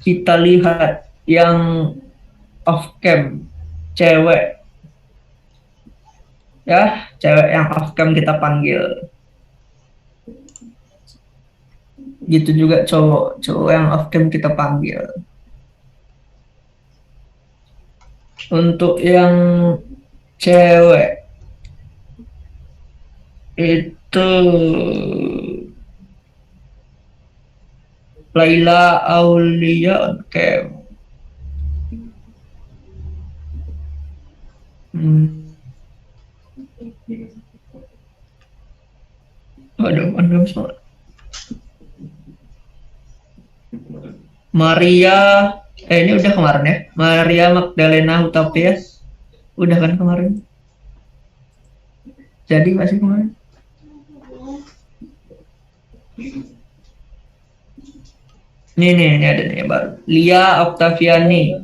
Kita lihat yang off cam. cewek. Ya, cewek yang off cam kita panggil. Gitu juga cowok, cowok yang off cam kita panggil. Untuk yang cewek itu Laila Aulia on cam. Aduh, aduh, sorry. Maria, ini udah kemarin ya. Maria Magdalena Hutapea, udah kan kemarin. Jadi masih kemarin. Ini ada nih yang baru. Lia Oktaviani.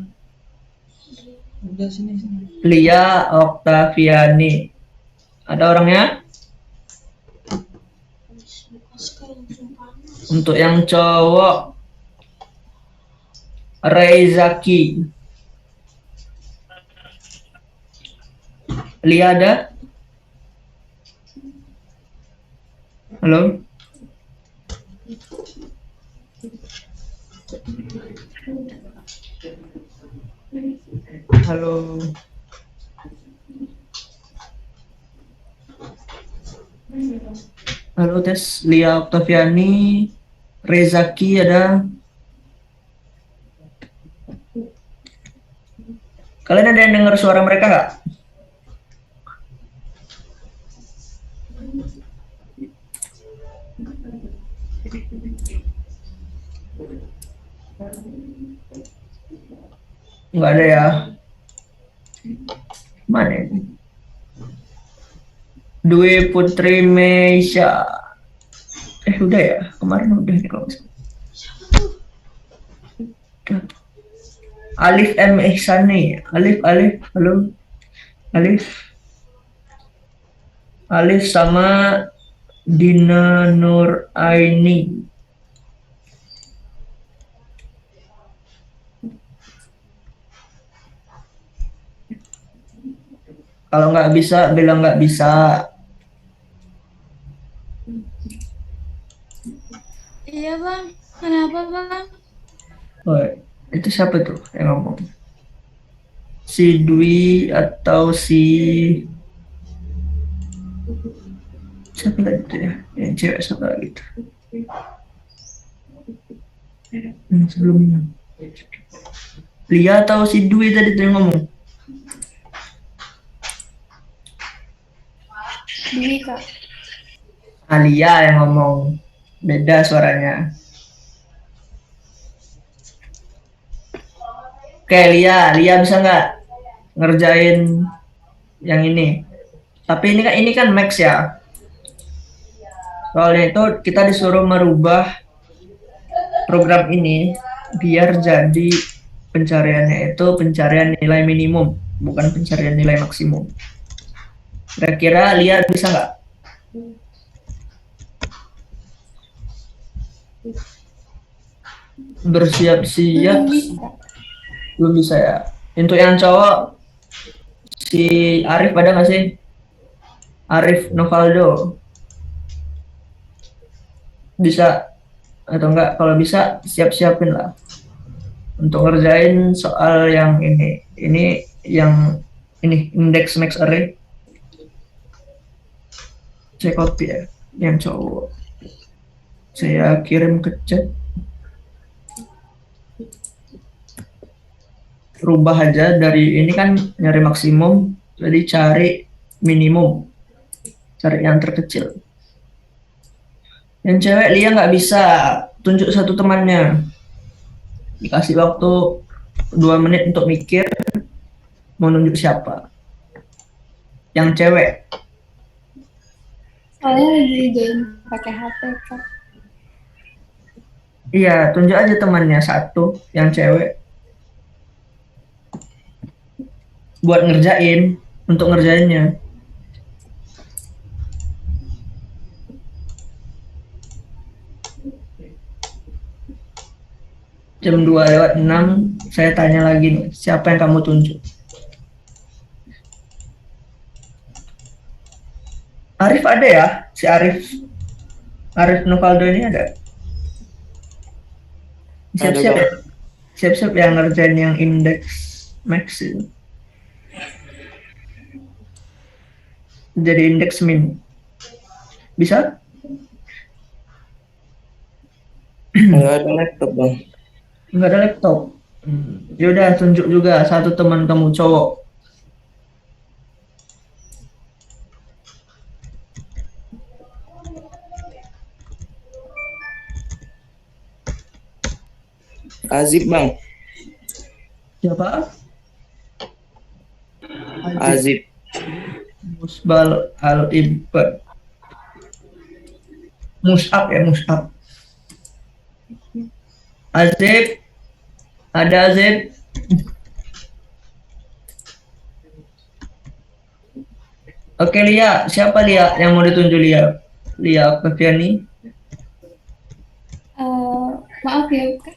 Udah sini. Lia Oktaviani. Ada orangnya? Untuk yang cowok Reizaki. Lia ada? Halo? Halo? Halo tes, Lia Oktaviani, Rezaki ada. Kalian ada yang dengar suara mereka nggak? Nggak ada ya. Mana ini? Dwi Putri Meisha. Udah ya, kemarin udah nih kalau Alif M Ihsani. Alif, halo. Alif sama Dina Nur Aini. Kalau nggak bisa, bilang nggak bisa. Iya bang, kenapa bang? Oh, itu siapa tuh yang ngomong? Si Dwi atau si siapa lagi tuh ya? Yang cewek siapa lagi tuh? Sebelumnya. Lia atau si Dwi tadi tuh yang ngomong? Dwi kak. Alia yang ngomong. Beda suaranya. Oke, Lia bisa nggak ngerjain yang ini? Tapi ini kan Max ya. Soalnya itu kita disuruh merubah program ini biar jadi pencariannya itu pencarian nilai minimum, bukan pencarian nilai maksimum. Kira-kira Lia bisa nggak? Bersiap-siap. Belum bisa ya. Untuk yang cowok, si Arif ada nggak sih? Arif Novaldo. Bisa atau enggak? Kalau bisa siap-siapin lah untuk ngerjain soal yang ini. Ini yang ini index max array. Saya copy ya, yang cowok. Saya kirim ke chat. Rubah aja dari ini kan nyari maksimum, jadi cari minimum, cari yang terkecil. Yang cewek Lia nggak bisa, tunjuk satu temannya, dikasih waktu 2 menit untuk mikir mau nunjuk siapa. Yang cewek. Soalnya lagi game pakai HP kak. Iya, tunjuk aja temannya satu, yang cewek. Buat ngerjain, untuk ngerjainnya. Jam 2:06, saya tanya lagi nih, siapa yang kamu tunjuk? Arif ada ya? Si Arif Novaldo ini ada. Siap-siap Ada, ya. Siap-siap yang ngerjain yang indeks max itu. Jadi indeks min. Bisa? Nggak ada laptop bang. Nggak ada laptop. Yaudah tunjuk juga satu teman kamu cowok. Azib bang. Siapa? Azib. Musbal al-Ibad. Mus'ab ya, Mus'ab. Azib. Ada Azib. Oke Lia, siapa Lia yang mau ditunjuk Lia? Lia Feviani. Maaf ya, Kak.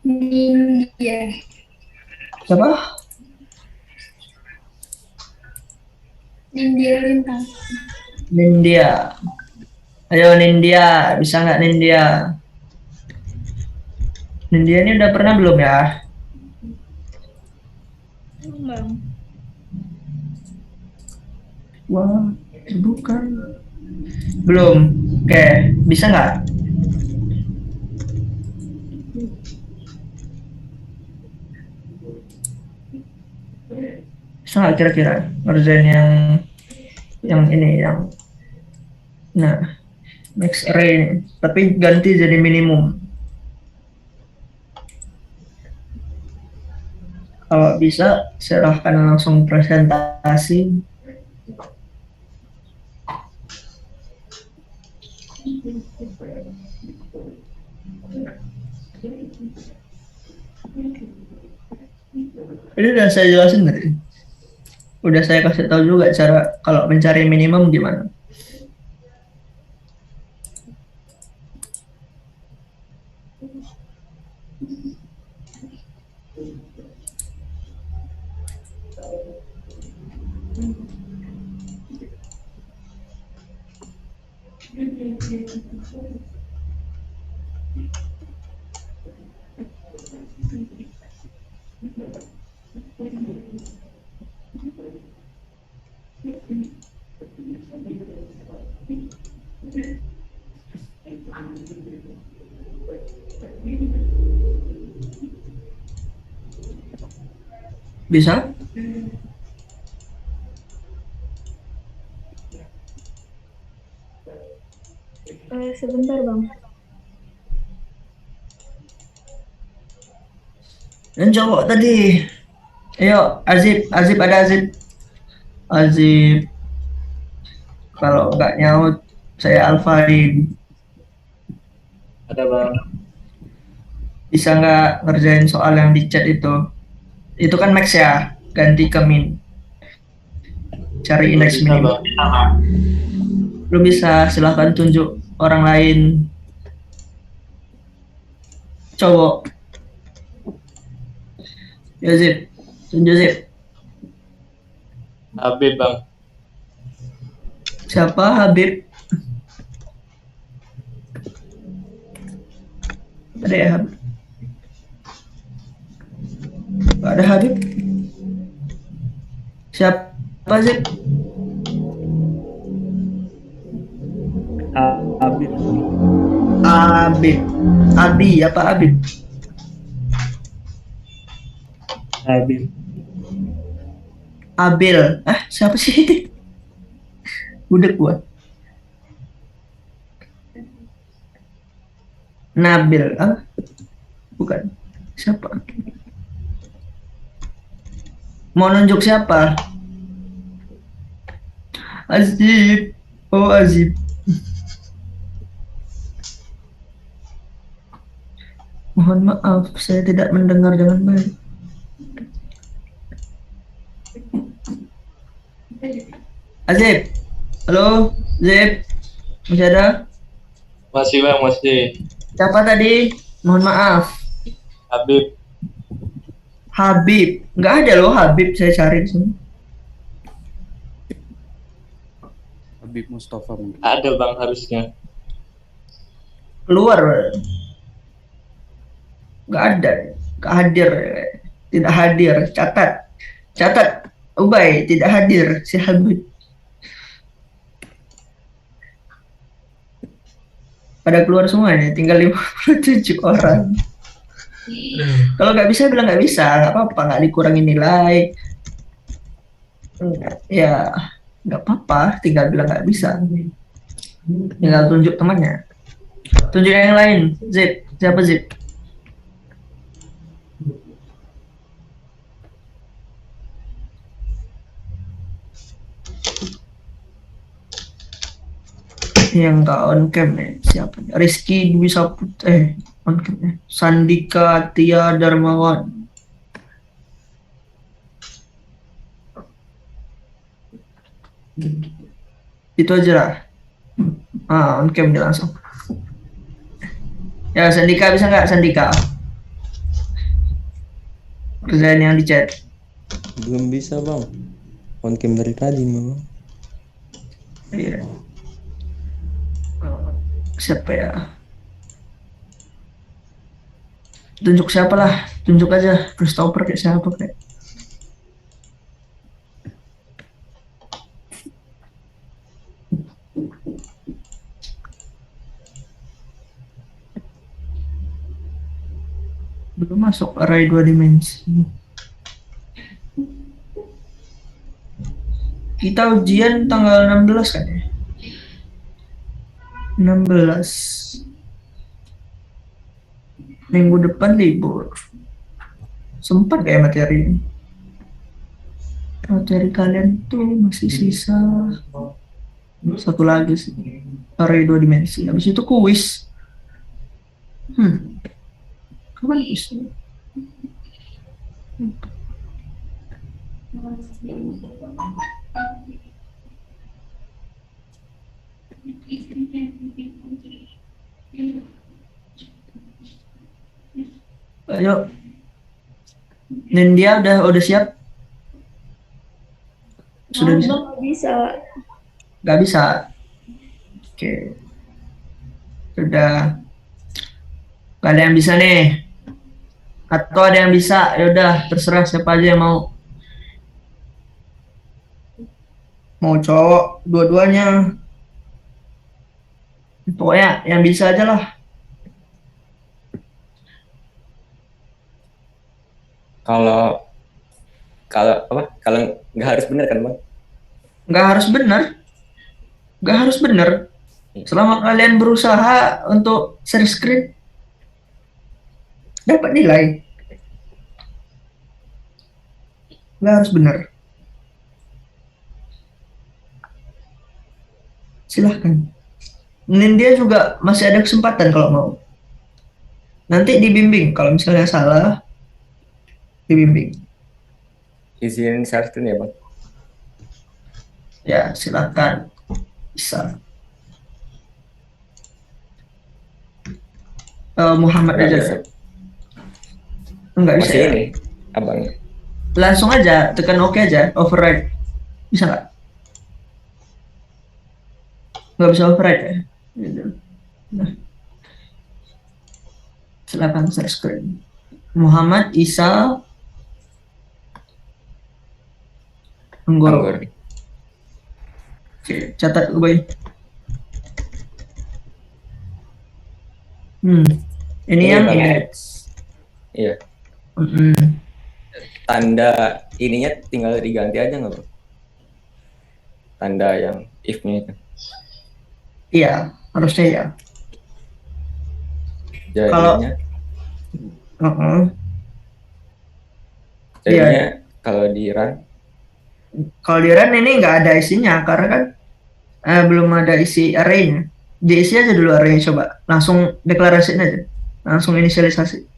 Nindya. Siapa? Nindya Lintang. Nindya. Ayo Nindya, bisa nggak Nindya? Nindya ini udah pernah belum ya? Bang. Wah, bukan. Belum. Oke, bisa nggak? Bisa nggak kira-kira ngerjain yang ini yang nah max array tapi ganti jadi minimum. Kalau bisa silahkan langsung presentasi. Ini udah saya jelasin tadi. Udah saya kasih tahu juga cara kalau mencari minimum gimana. Bisa? Sebentar, Bang. Dan cowok tadi. Ayo, Azib ada Azib. Azib. Kalau nggak nyaut, saya alfain. Ada bang. Bisa nggak ngerjain soal yang di chat itu? Itu kan max ya, ganti ke min. Cari indeks Bisa, minimum. Bang. Lu bisa silahkan tunjuk orang lain. Cowok. Ya Zip, tunjuk Zip. Habib bang. Siapa Habib? Ada ya Habib? Gak ada Habib. Siapa Zip? Habib. Habib. Abi apa Habib? Habib. Abil. Siapa sih? Udah gua. Nabil. Bukan. Siapa? Mau nunjuk siapa? Azib. Oh Azib. Mohon maaf, saya tidak mendengar dengan baik. Azib. Halo, Azib. Masih ada? Masih bang, masih. Siapa tadi? Mohon maaf. Habib. Habib. Nggak ada loh Habib, saya cari di sini. Habib Mustafa mungkin. Ada bang harusnya. Keluar. Nggak ada. Nggak hadir. Tidak hadir. Catat. Catat. Ubay tidak hadir si Habib. Pada keluar semua nih, tinggal 57 orang. Kalau nggak bisa bilang nggak bisa, nggak apa-apa, nggak dikurangi nilai. Ya nggak apa-apa, tinggal bilang nggak bisa. Tinggal tunjuk temannya. Tunjuk yang lain. Zip, siapa Zip? Yang nggak on cam nih siapa? Rizky Dwi Saput on cam nih. Sandika Tia Darmawan. Itu aja lah. On cam dia langsung. Ya Sandika bisa nggak Sandika? Kerjaan yang di chat. Belum bisa bang. On cam dari tadi memang. Iya. Siapa ya? Tunjuk siapa lah, tunjuk aja Christopher kayak siapa kayak. Belum masuk array 2 dimensi. Kita ujian tanggal 16 kan ya? 16. Minggu depan libur. Sempat kayak materi ini. Materi kalian tuh masih sisa satu lagi sih. Array 2 dimensi. Habis itu kuis. Kapan kuisnya? Ayo. Nindia udah siap? Sudah bisa? Bang, nggak bisa. Gak bisa. Oke. Sudah. Gak ada yang bisa nih. Atau ada yang bisa? Ya udah, terserah siapa aja yang mau. Mau cowok, dua-duanya. Pokoknya yang bisa aja lah. Kalau nggak harus benar kan bang? Nggak harus benar. Nggak harus benar. Selama kalian berusaha untuk share screen, dapat nilai. Nggak harus benar. Silahkan. Nindia juga masih ada kesempatan kalau mau. Nanti dibimbing. Kalau misalnya salah, dibimbing. Izin share screen ya bang? Ya, silakan. Bisa. Muhammad Nggak aja. bisa. Enggak bisa Masih ya? ini abang. Langsung aja, tekan OK aja, override. Bisa nggak? Nggak bisa override ya? Gitu. Nah. Silakan share screen. Muhammad Isa Anggoro. Anggor. Oke, catat gue, Boy. Ini yang Bang. image. Iya. Mm-mm. Tanda ininya tinggal diganti aja nggak bang? Tanda yang if-nya itu. Iya, harusnya ya. Jadinya, jadinya Iya. kalau di run Kalau di run ini nggak ada isinya karena kan belum ada isi array-nya. Diisi aja dulu array-nya, coba. Langsung deklarasiin aja. Langsung inisialisasi.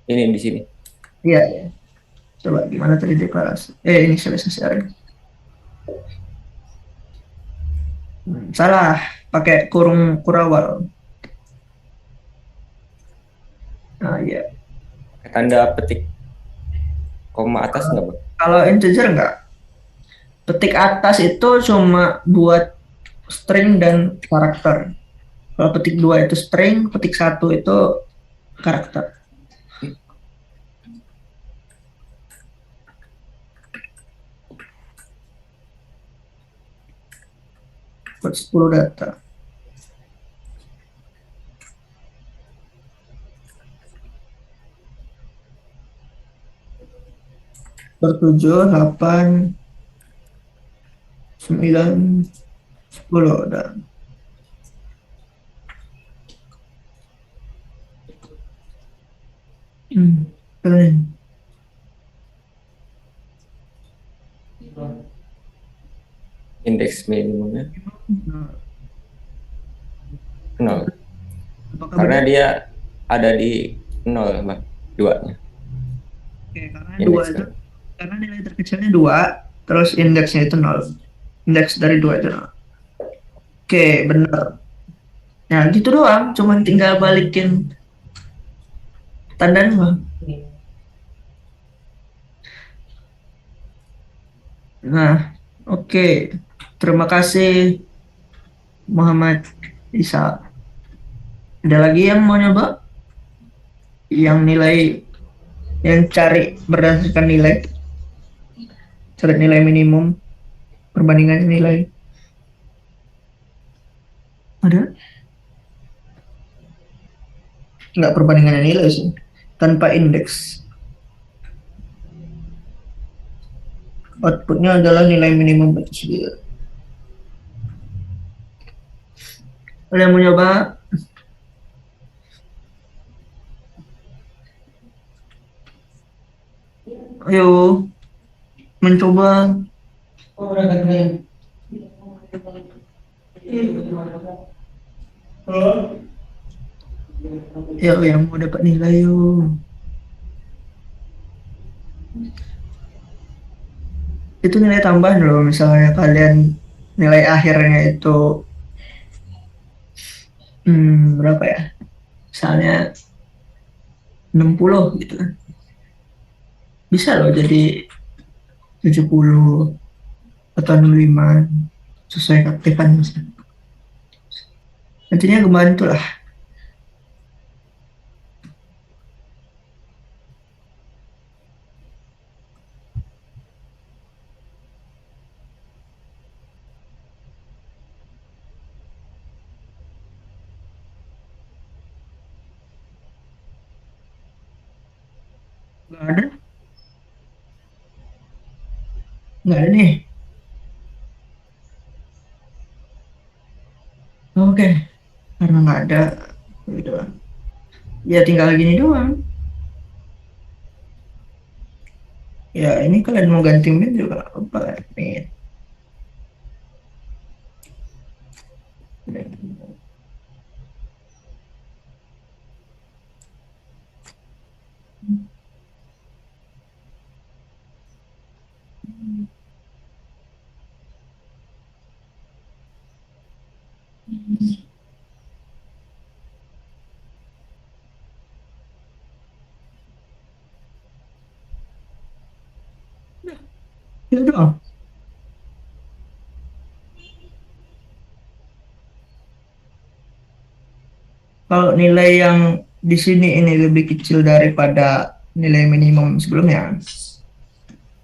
ini di sini. Iya, iya. Coba gimana tadi deklarasi? Inisialisasi array. Salah, pakai kurung kurawal. Nah, iya. Tanda petik koma atas nggak bang? Kalau integer enggak? Petik atas itu cuma buat string dan karakter. Kalau petik 2 itu string, petik 1 itu karakter. Buat 10 data. Bertujuh, 8, 9, 10 dan keren. Indeks minimumnya Nah, 0. apakah Karena benar? dia ada di 0, Bang. 2-nya. Oke, karena dua Indeks itu kan. karena nilai terkecilnya 2, terus indeksnya itu 0. Indeks dari 2 itu 0. Oke, benar. Nah, gitu doang, cuman tinggal balikin tandanya, Bang. Nah, oke. Terima kasih Muhammad Isa. Ada lagi yang mau nyoba? Yang nilai yang cari berdasarkan nilai, cari nilai minimum, perbandingan nilai. Ada? Nggak perbandingan nilai sih, tanpa indeks. Outputnya adalah nilai minimum itu sendiri. Ada yang mau nyoba? Ayo, mencoba. Ya, yang mau dapat nilai yuk. Itu nilai tambahan loh, misalnya kalian nilai akhirnya itu berapa ya? Misalnya 60 gitu kan. Bisa loh jadi 70 atau 65 sesuai keaktifan misalnya. Nantinya kemarin tuh lah. Nggak ada. Nggak ada nih. Oke. Karena nggak ada. Gitu. Ya tinggal gini doang. Ya ini kalian mau ganti min juga apa min. Gitu doang. Kalau nilai yang di sini ini lebih kecil daripada nilai minimum sebelumnya.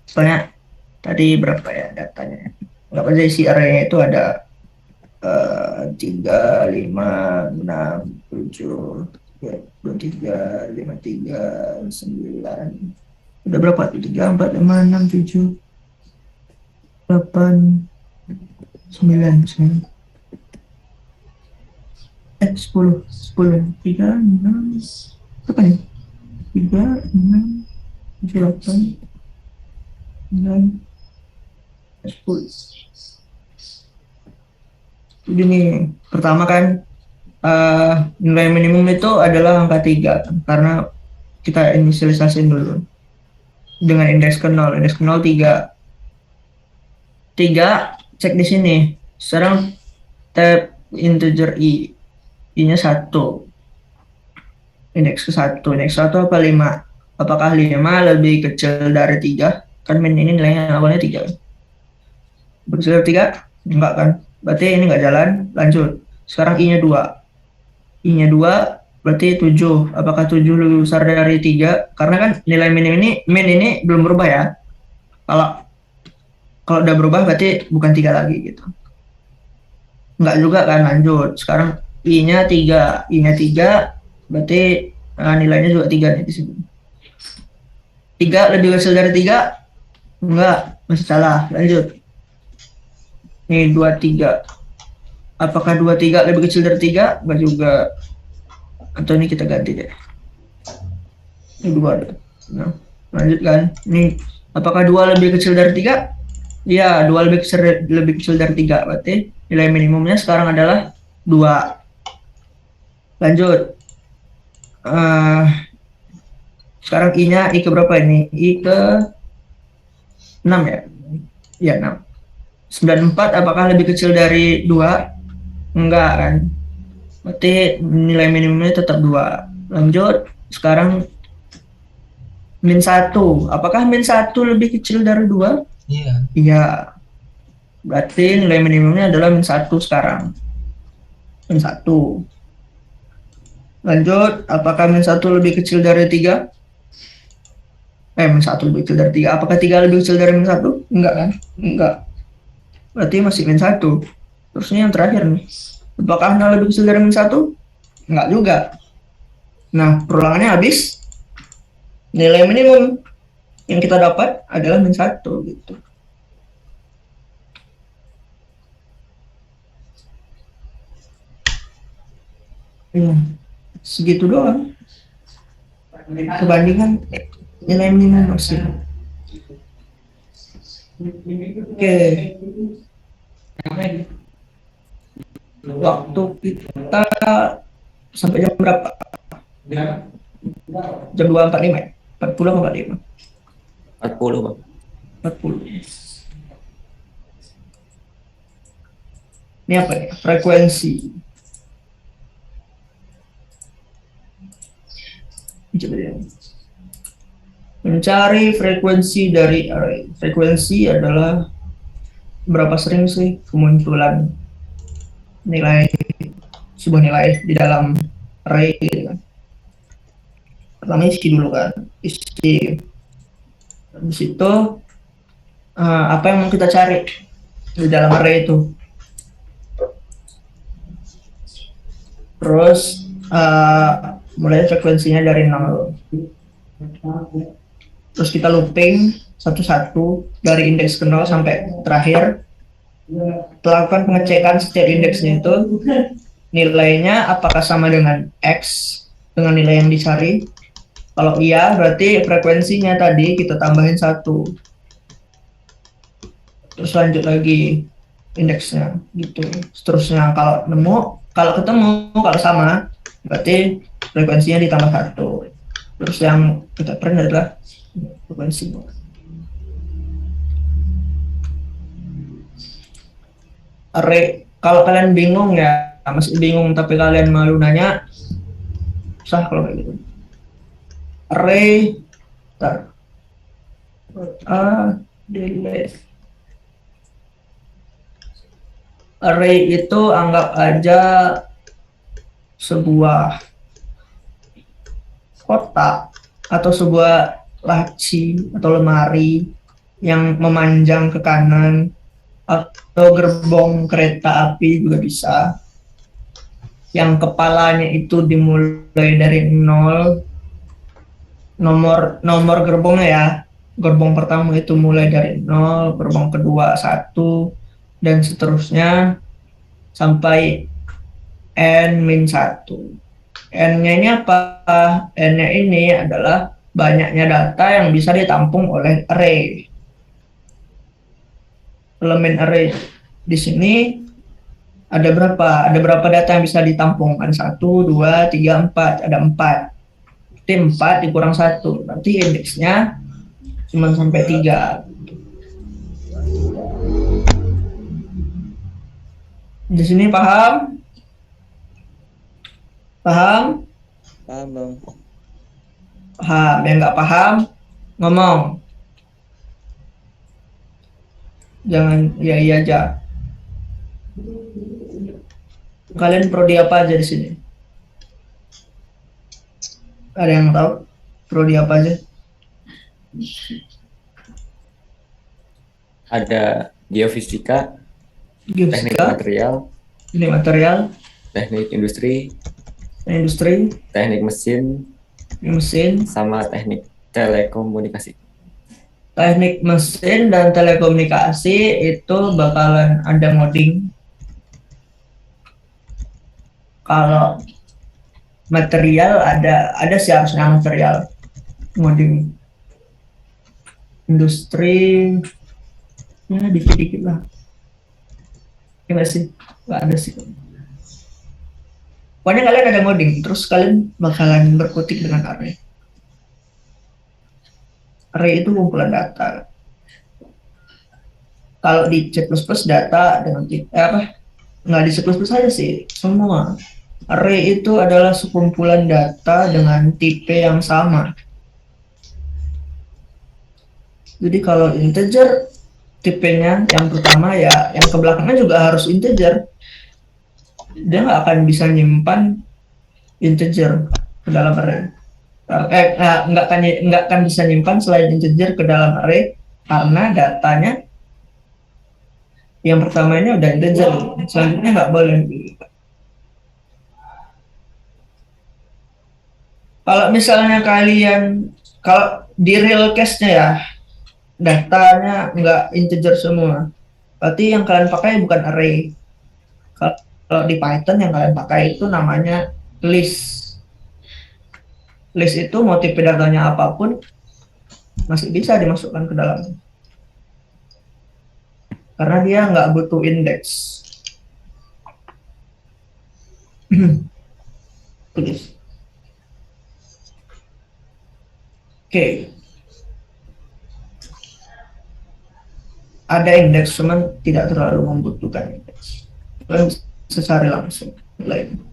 Soalnya tadi berapa ya datanya? Nggak aja isi arraynya itu ada 3, 5, 6, 7, 23, 53, 9. Udah berapa tuh? 3, 4, 5, 6, 7, 8, 9, 10, 10, 3, 6, apa nih? 3, 6, 7, 8, 9, 10. Jadi nih, pertama kan nilai minimum itu adalah angka 3 karena kita inisialisasiin dulu dengan indeks ke 0, indeks ke 0 3. 3 cek di sini. Sekarang tab integer i-nya 1. Indeks ke 1, indeks 1 apa 5? Apakah 5 lebih kecil dari 3? Kan min ini nilainya awalnya 3. Berkecil dari 3? Enggak kan? Berarti ini enggak jalan. Lanjut. Sekarang I-nya 2. I-nya 2 berarti 7. Apakah 7 lebih besar dari 3? Karena kan nilai min ini belum berubah ya. Kalau kalau udah berubah berarti bukan 3 lagi gitu. Enggak juga kan, lanjut. Sekarang I-nya 3. I-nya 3 berarti nilainya juga 3 nih di sini. 3 lebih kecil dari 3? Enggak, masih salah. Lanjut. Ini 23. Apakah 23 lebih kecil dari 3? Enggak juga. Atau ini kita ganti deh. Ini 2. Nah, lanjutkan. Ini apakah 2 lebih kecil dari 3? Iya, 2 lebih kecil dari 3. Berarti nilai minimumnya sekarang adalah 2. Lanjut. Sekarang I-nya I ke berapa ini? I ke 6 ya? Iya, 6. 94 apakah lebih kecil dari 2? Enggak kan? Berarti nilai minimumnya tetap 2. Lanjut. Sekarang min 1. Apakah min 1 lebih kecil dari 2? Iya. Iya. Berarti nilai minimumnya adalah min 1 sekarang. Min 1. Lanjut. Apakah min 1 lebih kecil dari 3? Min 1 lebih kecil dari 3. Apakah 3 lebih kecil dari min 1? Enggak kan? Enggak. Berarti masih min 1. Terus ini yang terakhir nih. Apakah 0 lebih kecil dari min 1? Enggak juga. Nah, perulangannya habis. Nilai minimum yang kita dapat adalah min 1 gitu. Segitu doang. Kebandingan nilai minimum maksimum. Oke. Waktu kita sampai jam berapa? Jam 2.45 ya? 40 atau 45? 40, Bang. 40. Ini apa ya? Frekuensi. Coba ya. Mencari frekuensi dari array. Frekuensi adalah berapa sering sih kemunculan sebuah nilai di dalam array gitu kan. Pertama isi dulu kan, isi. Di situ apa yang mau kita cari di dalam array itu. Terus mulai frekuensinya dari 0. Terus kita looping satu-satu dari indeks ke 0 sampai terakhir. Lakukan pengecekan setiap indeksnya itu nilainya apakah sama dengan X dengan nilai yang dicari. Kalau iya berarti frekuensinya tadi kita tambahin 1. Terus lanjut lagi indeksnya gitu. Seterusnya kalau ketemu kalau sama berarti frekuensinya ditambah 1. Terus yang kita print adalah frekuensi. Array, kalau kalian bingung ya, masih bingung tapi kalian malu nanya, susah kalau kayak gitu. Array, delete. Array itu anggap aja sebuah kotak atau sebuah laci atau lemari yang memanjang ke kanan, atau gerbong kereta api juga bisa, yang kepalanya itu dimulai dari 0. Nomor gerbongnya ya, gerbong pertama itu mulai dari 0, gerbong kedua 1, dan seterusnya sampai n-1. N-nya ini apa? N-nya ini adalah banyaknya data yang bisa ditampung oleh array. Elemen array di sini ada berapa? Ada berapa data yang bisa ditampung? Ada 1, 2, 3, 4. Ada 4. Berarti 4 dikurang 1. Berarti indeksnya cuma sampai 3. Di sini paham? Paham? Paham, Bang. Paham. Yang nggak paham, ngomong. Jangan ya iya aja. Kalian prodi apa aja di sini? Ada yang tahu prodi apa aja? Ada geofisika, teknik Geofisika, material, ini material, teknik industri, industri, teknik mesin, mesin, sama teknik telekomunikasi. teknik mesin dan telekomunikasi itu bakalan ada ngoding. Kalau material ada sih harusnya material ngoding. Industri ya dikit-dikit lah. Ya nggak sih? Nggak ada sih. Pokoknya kalian ada ngoding, terus kalian bakalan berkutik dengan array. Array itu kumpulan data. Kalau di C++ data dengan nggak di C++ saja sih, semua. Array itu adalah sekumpulan data dengan tipe yang sama. Jadi kalau integer tipenya yang pertama ya, yang ke belakangnya juga harus integer. Dia nggak akan bisa nyimpan integer ke dalam array. Nggak akan bisa nyimpan selain integer ke dalam array karena datanya yang pertama ini udah integer, selanjutnya nggak boleh. Kalau misalnya kalau di real case-nya ya datanya nggak integer semua, berarti yang kalian pakai bukan array. Kalau di Python yang kalian pakai itu namanya list. List itu mau tipe datanya apapun masih bisa dimasukkan ke dalam, karena dia nggak butuh indeks. Tulis. Oke. Ada indeks, cuman tidak terlalu membutuhkan indeks. Kalian bisa cari langsung lain.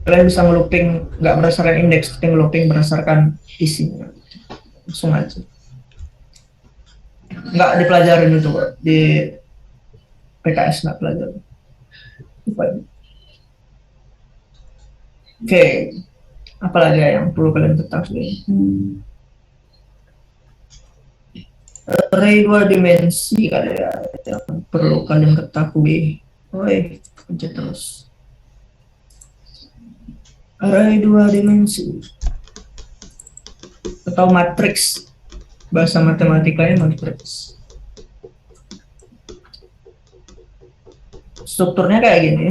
Kalian bisa ngelooping nggak berdasarkan indeks, tapi ngelooping berdasarkan isinya. Langsung aja. Nggak dipelajarin itu kok. Di PKS nggak pelajarin. Oke. Apalagi yang perlu kalian ketahui? Array 2 dimensi kali ya yang perlu kalian ketahui. Woi, pencet terus. Array 2 dimensi atau matriks, bahasa matematikanya matriks. Strukturnya kayak gini,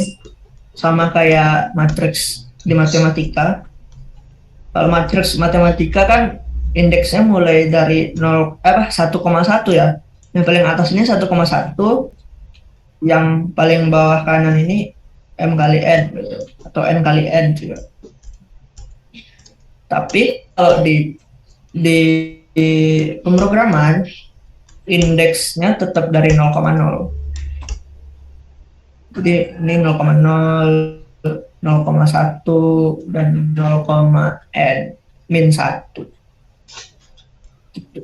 sama kayak matriks di matematika. Kalau matriks matematika kan indeksnya mulai dari 1,1 ya. Yang paling atas ini 1,1, yang paling bawah kanan ini M kali N gitu, atau N kali N juga. Tapi kalau di pemrograman indeksnya tetap dari 0,0. Jadi ini 0,0, 0,1 dan 0,n min 1. Gitu.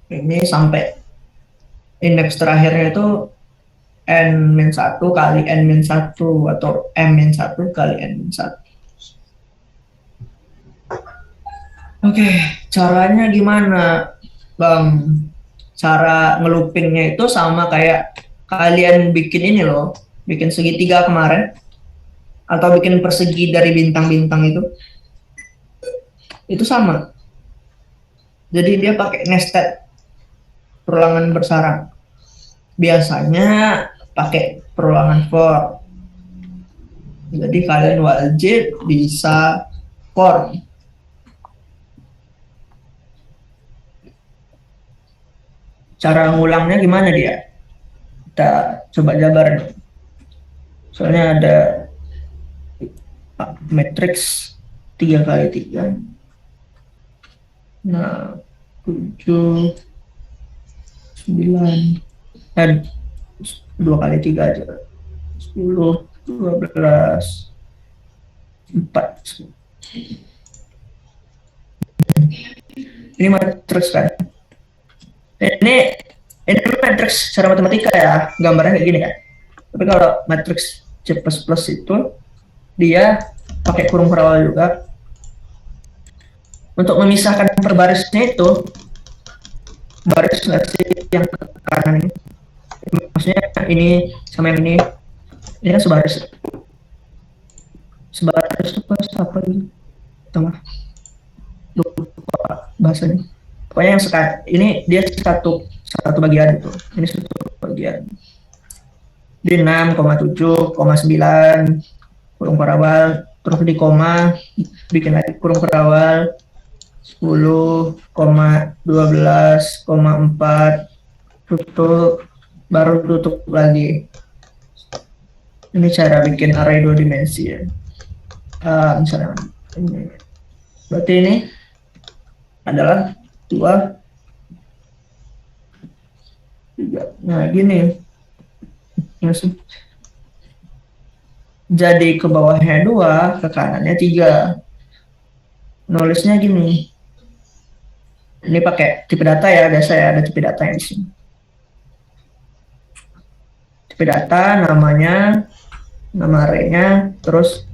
Ini sampai indeks terakhirnya itu n min 1 kali n min 1 atau m min 1 kali n min 1. Oke, caranya gimana, Bang? Cara ngeloopingnya itu sama kayak kalian bikin ini loh, bikin segitiga kemarin, atau bikin persegi dari bintang-bintang itu sama. Jadi dia pakai nested, perulangan bersarang. Biasanya pakai perulangan for. Jadi kalian wajib bisa for. Cara ngulangnya gimana dia? Kita coba jabarin. Soalnya ada matriks 3 kali 3. Nah, 7, 9, dan 2 kali 3 aja. 10, 12, 4. Ini matriks kan? Ini ini matriks secara matematika ya, gambarnya kayak gini kan. Tapi kalau matriks C++ itu dia pakai kurung perawal juga. Untuk memisahkan per barisnya itu, baris nggak sih yang ke kanan ini? Maksudnya ini sama yang ini kan sebaris. Sebaris itu apa gitu? Tengah. Lupa bahasanya. Pokoknya yang ini dia satu bagian itu. Ini satu bagian. Di 6,7,9 kurung per awal, terus di koma bikin lagi kurung per awal 10,12,4 tutup, baru tutup lagi. Ini cara bikin array 2 dimensi ya. Misalnya ini. Berarti ini adalah 2, 3. Nah, gini. Jadi ke bawahnya 2, ke kanannya 3. Nulisnya gini. Ini pakai tipe data ya, biasa ya, ada tipe data yang di sini. Tipe data namanya, nama array-nya, terus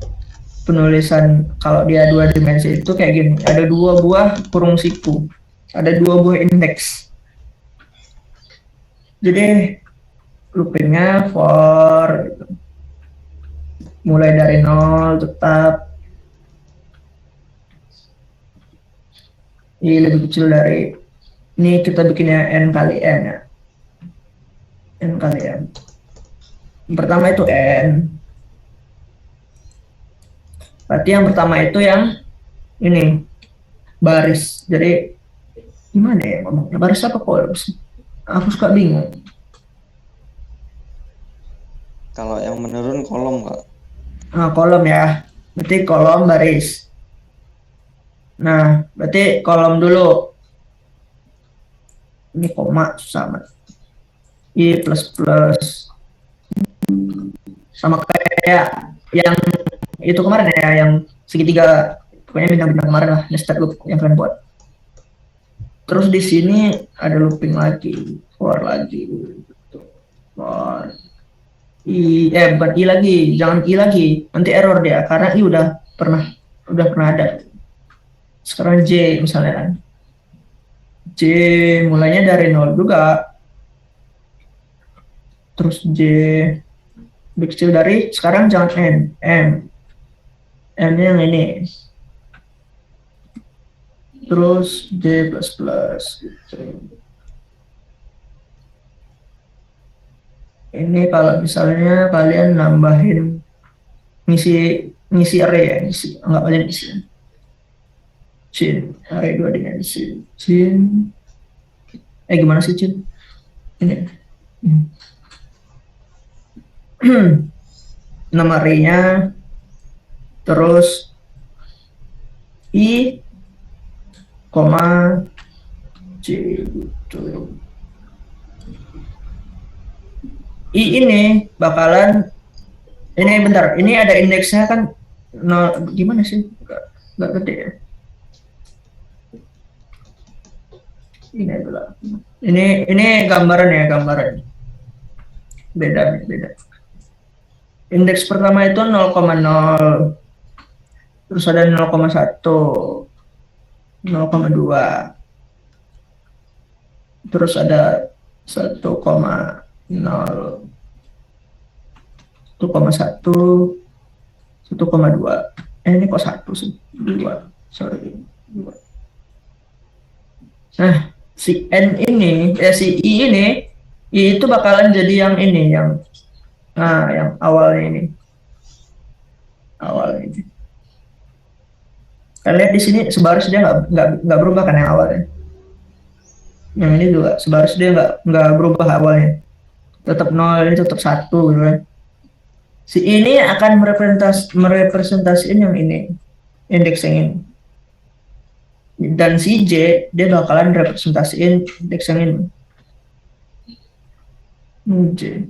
penulisan kalau dia 2 dimensi itu kayak gini. Ada 2 buah kurung siku. Ada 2 buah indeks. Jadi loopingnya for gitu. Mulai dari 0 tetap ini lebih kecil dari ini, kita bikinnya n kali n ya, n kali n. Yang pertama itu n, berarti yang pertama itu yang ini baris. Jadi gimana ya ngomongnya, baris apa kolom sih? Aku suka bingung. Kalau yang menurun kolom, Kak. Nah, kolom ya, berarti kolom baris. Nah, berarti kolom dulu. Ini koma sama i plus plus sama kayak yang itu kemarin ya, yang segitiga, pokoknya bintang-bintang kemarin lah, nested loop yang kalian buat. Terus di sini ada looping lagi, for lagi, for bukan i lagi, jangan i lagi, nanti error dia karena i udah pernah ada. Sekarang j misalnya kan, j mulainya dari 0 juga, terus j lebih kecil dari, sekarang jangan n yang ini, terus j plus plus gitu. Ini kalau misalnya kalian nambahin ngisi array ya, anggap aja ngisi Cin, array 2 dimensi. Cin, gimana sih Cin? Ini. Nama array-nya, terus i, koma, j gitu. I ini bakalan, ini bentar, ini ada indeksnya kan, gimana sih? Nggak gede ya. Ini gambaran. Beda. Indeks pertama itu 0,0. Terus ada 0,1, 0,2. Terus ada 1,0, 1,1, 1,2. Ini kok 1 sih? 2. Sorry. 2. Nah, si N ini, si I ini, I itu bakalan jadi yang ini, yang awalnya ini. Kalian lihat di sini sebaris dia nggak berubah kan yang awalnya. Yang ini juga sebaris dia nggak berubah awalnya. Tetap 0, ini tetap 1 gitu kan. Si ini akan merepresentasikan yang ini, indeks yang ini. Dan si J dia bakalan representasiin indeks yang ini. J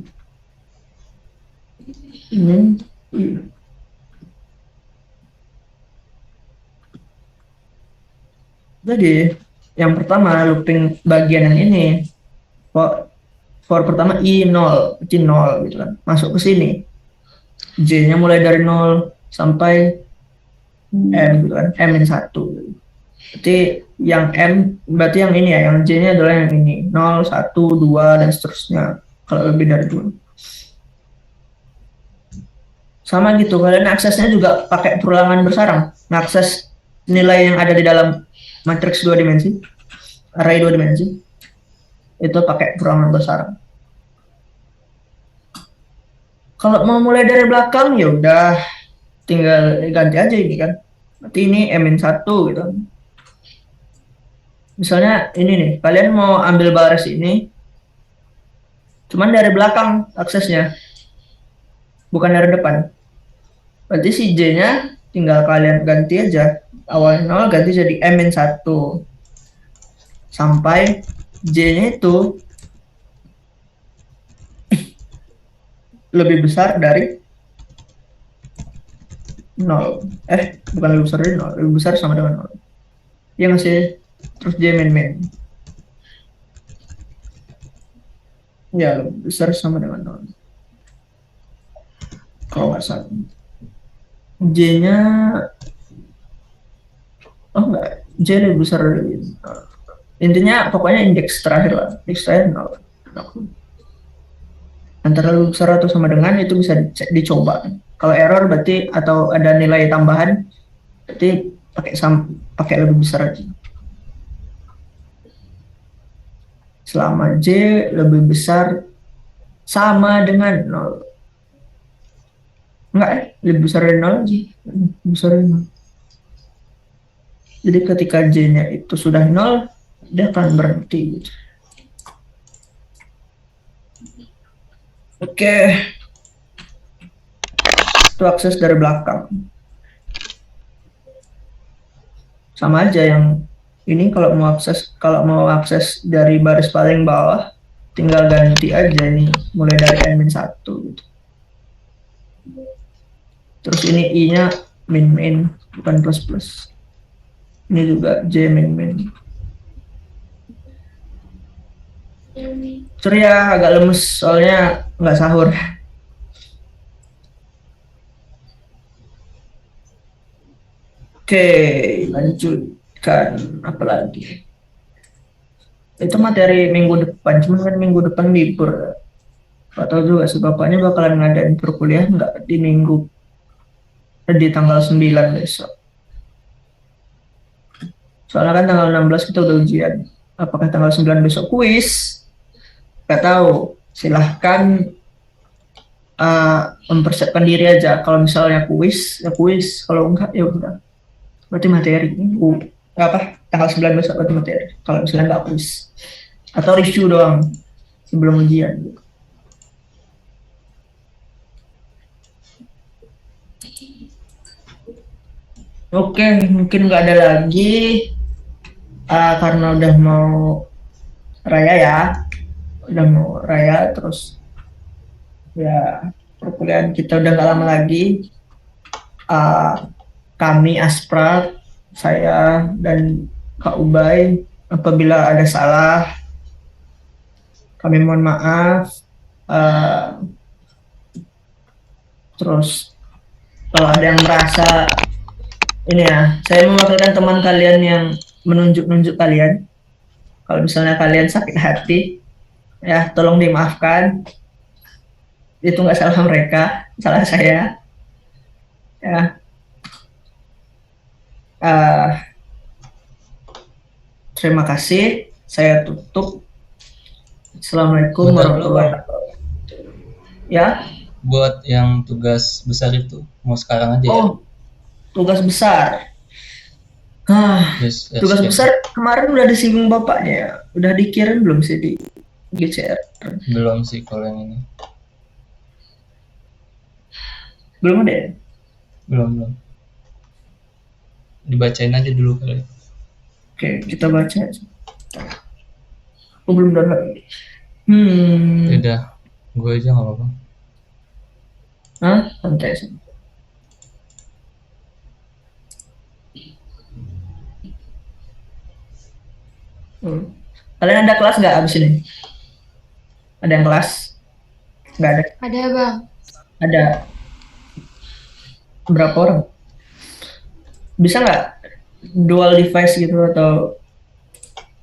ini I. Jadi Yang pertama looping bagian yang ini. For pertama I 0, berarti 0 gitu kan. Masuk ke sini. J-nya mulai dari 0 sampai M gitu kan. M-1. Berarti yang M, berarti yang ini ya, yang J-nya adalah yang ini. 0, 1, 2, dan seterusnya. Kalau lebih dari 2. Sama gitu, kalian aksesnya juga pakai perulangan bersarang. Ngakses nilai yang ada di dalam matriks 2 dimensi, array 2 dimensi, itu pakai perulangan bersarang. Kalau mau mulai dari belakang ya udah tinggal ganti aja ini kan. Berarti ini M-1 gitu. Misalnya ini nih, kalian mau ambil baris ini, cuman dari belakang aksesnya, bukan dari depan. Berarti si J-nya tinggal kalian ganti aja. Awalnya 0 ganti jadi M-1. Sampai J-nya itu lebih besar dari 0. Bukan lebih besar dari 0, lebih besar sama dengan 0. Iya masih terus J min. Ya, lebih besar sama dengan 0. Kalau nggak salah. J-nya enggak, J lebih besar dari 0. Intinya pokoknya indeks terakhir lah. Indeks terakhir 0. Antara lebih besar atau sama dengan itu bisa dicoba. Kalau error berarti atau ada nilai tambahan berarti pakai lebih besar aja. Selama J lebih besar sama dengan 0. Enggak, lebih besar dari 0 aja. Lebih besar dari 0. Jadi ketika J-nya itu sudah 0, dia akan berhenti gitu. Oke. Itu akses dari belakang. Sama aja yang ini kalau mau akses dari baris paling bawah tinggal ganti aja nih mulai dari N-1 gitu. Terus ini I-nya min bukan plus. Ini juga J min. Ceria, agak lemes soalnya nggak sahur. Oke, lanjutkan apa lagi? Itu materi minggu depan, cuma kan minggu depan libur. Gak tahu juga sih bapaknya bakalan ngadain perkuliahan nggak di tanggal 9 besok. Soalnya kan tanggal 16 kita udah ujian. Apakah tanggal 9 besok kuis? Gak tahu. Silahkan mempersiapkan diri aja. Kalau misalnya kuis, ya kuis. Kalau enggak, ya udah. Berarti materi. Tanggal 9 besok berarti materi. Kalau misalnya enggak kuis. Atau review doang. Sebelum ujian. Oke, mungkin nggak ada lagi. Karena udah mau raya ya. Udah mau raya terus ya perkuliahan kita udah gak lama lagi. Kami Aspra, saya dan Kak Ubay, apabila ada salah kami mohon maaf. Terus kalau ada yang merasa ini ya, saya mewakilkan teman kalian yang menunjuk kalian. Kalau misalnya kalian sakit hati, ya tolong dimaafkan. Itu nggak salah mereka, salah saya. Ya. Terima kasih. Saya tutup. Assalamualaikum warahmatullahi wabarakatuh. Ya. Buat yang tugas besar itu mau sekarang aja ya. Tugas besar. Yes, Tugas besar kemarin udah disinggung bapaknya ya. Udah dikirim belum sih di GCR? Belum sih kalau yang ini. Belum ada ya? Belum. Dibacain aja dulu kali. Oke, kita baca aja. Belum download. Udah, gue aja nggak apa-apa. Santai sih. Kalian ada kelas nggak abis ini? Ada yang kelas? Nggak ada. Ada bang. Ada berapa orang? Bisa nggak dual device gitu atau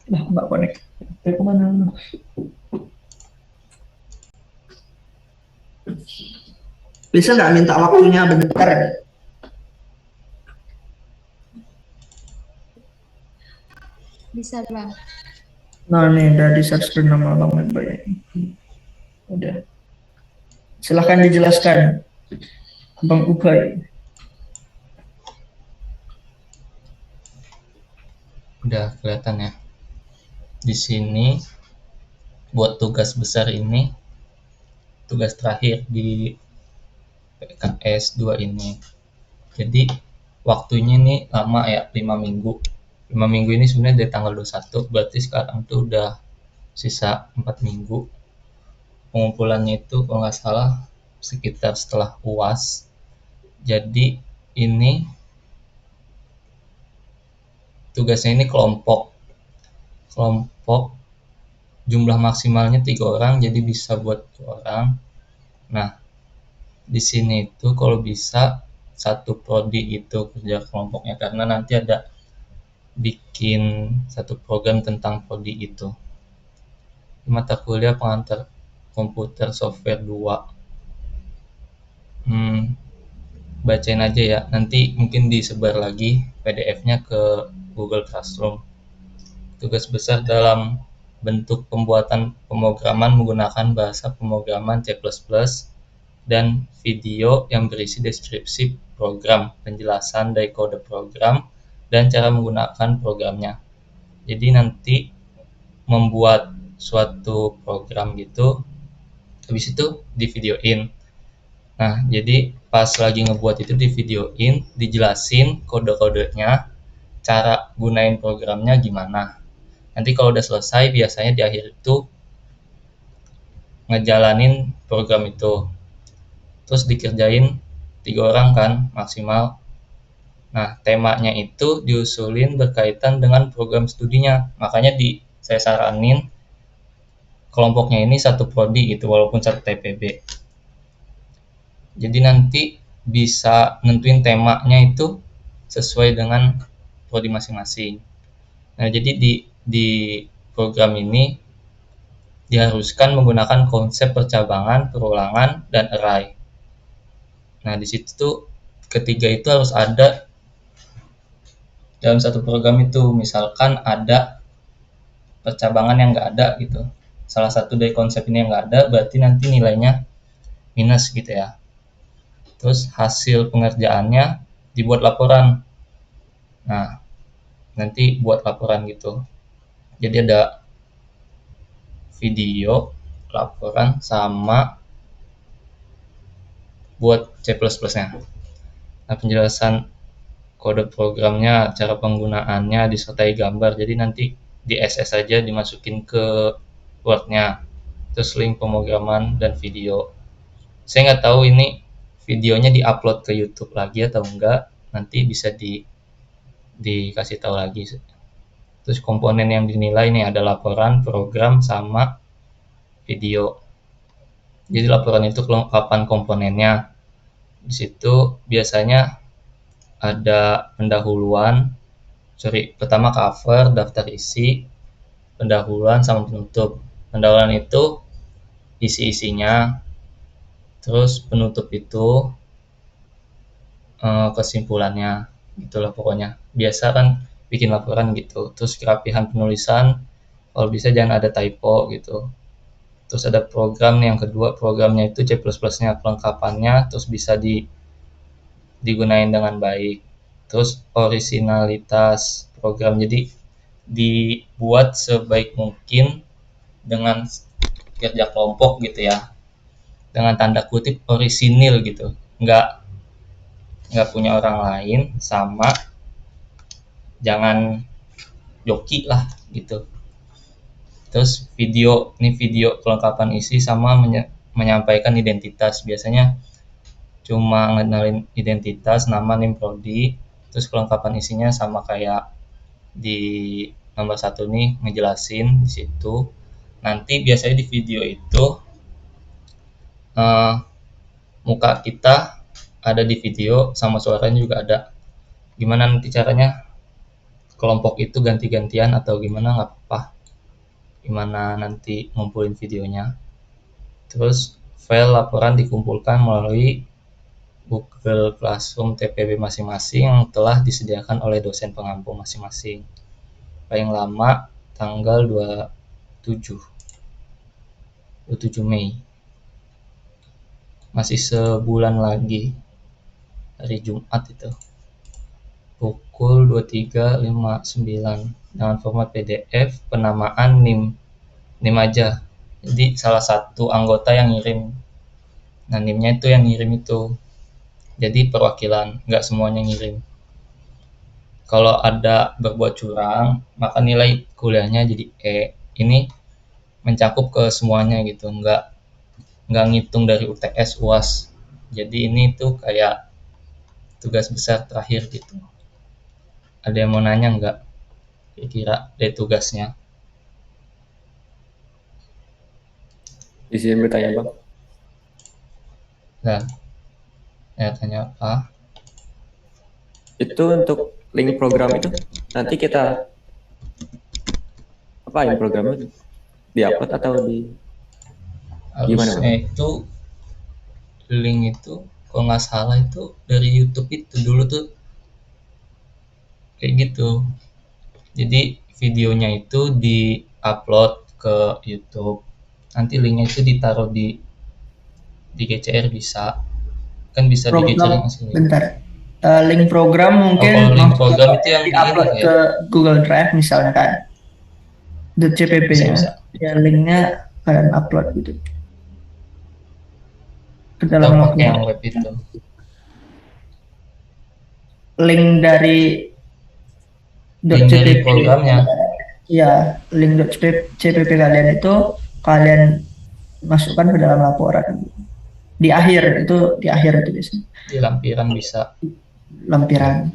nggak connect? Kemana? Bisa nggak minta waktunya bentar ya? Bisa bang. Nah nih udah di search nama Bang Medboy. Udah. Silahkan dijelaskan, Bang Ubay. Udah kelihatan ya. Di sini buat tugas besar ini, tugas terakhir di PKS 2 ini. Jadi waktunya nih lama ya, 5 minggu. 5 minggu ini sebenarnya dari tanggal 21, berarti sekarang tuh udah sisa 4 minggu. Pengumpulannya itu kalau nggak salah sekitar setelah UAS. Jadi ini tugasnya ini kelompok jumlah maksimalnya 3 orang, jadi bisa buat 2 orang. Nah, di sini itu kalau bisa satu prodi itu kerja kelompoknya, karena nanti ada bikin satu program tentang prodi itu. Mata kuliah pengantar komputer software 2. Bacain aja ya, nanti mungkin disebar lagi PDF-nya ke Google Classroom. Tugas besar dalam bentuk pembuatan pemrograman menggunakan bahasa pemrograman C++ dan video yang berisi deskripsi program, penjelasan dari kode program, dan cara menggunakan programnya. Jadi nanti membuat suatu program gitu, habis itu divideoin. Nah, jadi pas lagi ngebuat itu divideoin, dijelasin kode-kodenya, cara gunain programnya gimana. Nanti kalau udah selesai, biasanya di akhir itu ngejalanin program itu. Terus dikerjain 3 orang kan maksimal. Nah, temanya itu diusulin berkaitan dengan program studinya. Makanya saya saranin kelompoknya ini satu prodi gitu, walaupun satu TPB. Jadi nanti bisa nentuin temanya itu sesuai dengan prodi masing-masing. Nah, jadi di program ini diharuskan menggunakan konsep percabangan, perulangan, dan array. Nah, di situ tuh ketiga itu harus ada dalam satu program itu. Misalkan ada percabangan yang nggak ada gitu. Salah satu dari konsep ini yang nggak ada, berarti nanti nilainya minus gitu ya. Terus hasil pengerjaannya dibuat laporan. Nah, nanti buat laporan gitu. Jadi ada video, laporan, sama buat C++-nya. Nah, penjelasan kode programnya, cara penggunaannya, disertai gambar. Jadi nanti di SS aja dimasukin ke Word-nya. Terus link pemrograman dan video. Saya nggak tahu ini videonya diupload ke YouTube lagi atau enggak. Nanti bisa dikasih tahu lagi. Terus komponen yang dinilai ini ada laporan, program, sama video. Jadi laporan itu kelengkapan komponennya. Di situ biasanya ada pendahuluan, pertama cover, daftar isi, pendahuluan, sama penutup. Pendahuluan itu isi-isinya, terus penutup itu kesimpulannya, gitulah pokoknya. Biasa kan bikin laporan gitu. Terus kerapihan penulisan, kalau bisa jangan ada typo gitu. Terus ada program yang kedua, programnya itu C++-nya, kelengkapannya, terus bisa digunain dengan baik. Terus originalitas program, jadi dibuat sebaik mungkin dengan kerja kelompok gitu ya, dengan tanda kutip orisinil gitu, nggak punya orang lain, sama jangan joki lah gitu. Terus video kelengkapan isi sama menyampaikan identitas, biasanya cuma ngenalin identitas, nama, NIM prodi, terus kelengkapan isinya sama kayak di nomor 1 nih ngejelasin di situ. Nanti biasanya di video itu muka kita ada di video sama suaranya juga ada. Gimana nanti caranya kelompok itu ganti-gantian atau gimana nggak apa-apa. Gimana nanti ngumpulin videonya. Terus file laporan dikumpulkan melalui Google Classroom TPB masing-masing yang telah disediakan oleh dosen pengampu masing-masing. Paling lama tanggal 27 Mei. Masih sebulan lagi. Hari Jumat itu. Pukul 23.59 dengan format PDF, penamaan NIM aja. Jadi salah satu anggota yang ngirim. Nah, NIM-nya itu yang ngirim itu. Jadi perwakilan, nggak semuanya ngirim. Kalau ada berbuat curang, maka nilai kuliahnya jadi E. Ini mencakup ke semuanya gitu, nggak ngitung dari UTS UAS. Jadi ini tuh kayak tugas besar terakhir gitu. Ada yang mau nanya nggak? Kira-kira dari tugasnya? Izin bertanya Bang. Dan ya tanya apa? Itu untuk link program itu nanti kita apain programnya? Di-upload atau di gimana, Harusnya itu link itu kalau nggak salah itu dari YouTube itu dulu tuh kayak gitu. Jadi videonya itu di-upload ke YouTube. Nanti linknya itu ditaruh di GCR bisa. Kan bisa di GCR Program, masih. bentar. Link program mungkin kalau link maksudnya program itu yang di-upload ini ya. ke Google Drive misalnya kan. .cpp Bisa. nya. Ya linknya kalian upload gitu. Ke Atau dalam pakai yang lognya. web itu. Link dari Link dari .cpp. programnya. Ya, link .cpp kalian itu kalian masukkan ke dalam laporan. Di akhir itu biasanya. Di lampiran bisa. Lampiran.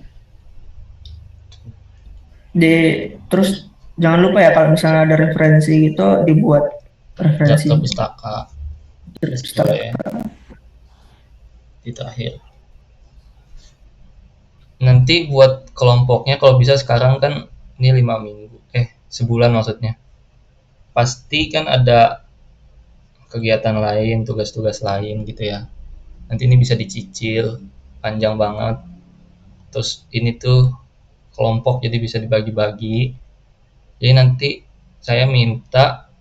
Terus jangan lupa ya kalau misalnya ada referensi gitu dibuat referensi Daftar pustaka. Ya. Di terakhir. Nanti buat kelompoknya kalau bisa sekarang kan ini 5 minggu. Sebulan maksudnya. Pasti kan ada kegiatan lain, tugas-tugas lain gitu ya. Nanti ini bisa dicicil, panjang banget. Terus ini tuh kelompok jadi bisa dibagi-bagi. Jadi nanti saya minta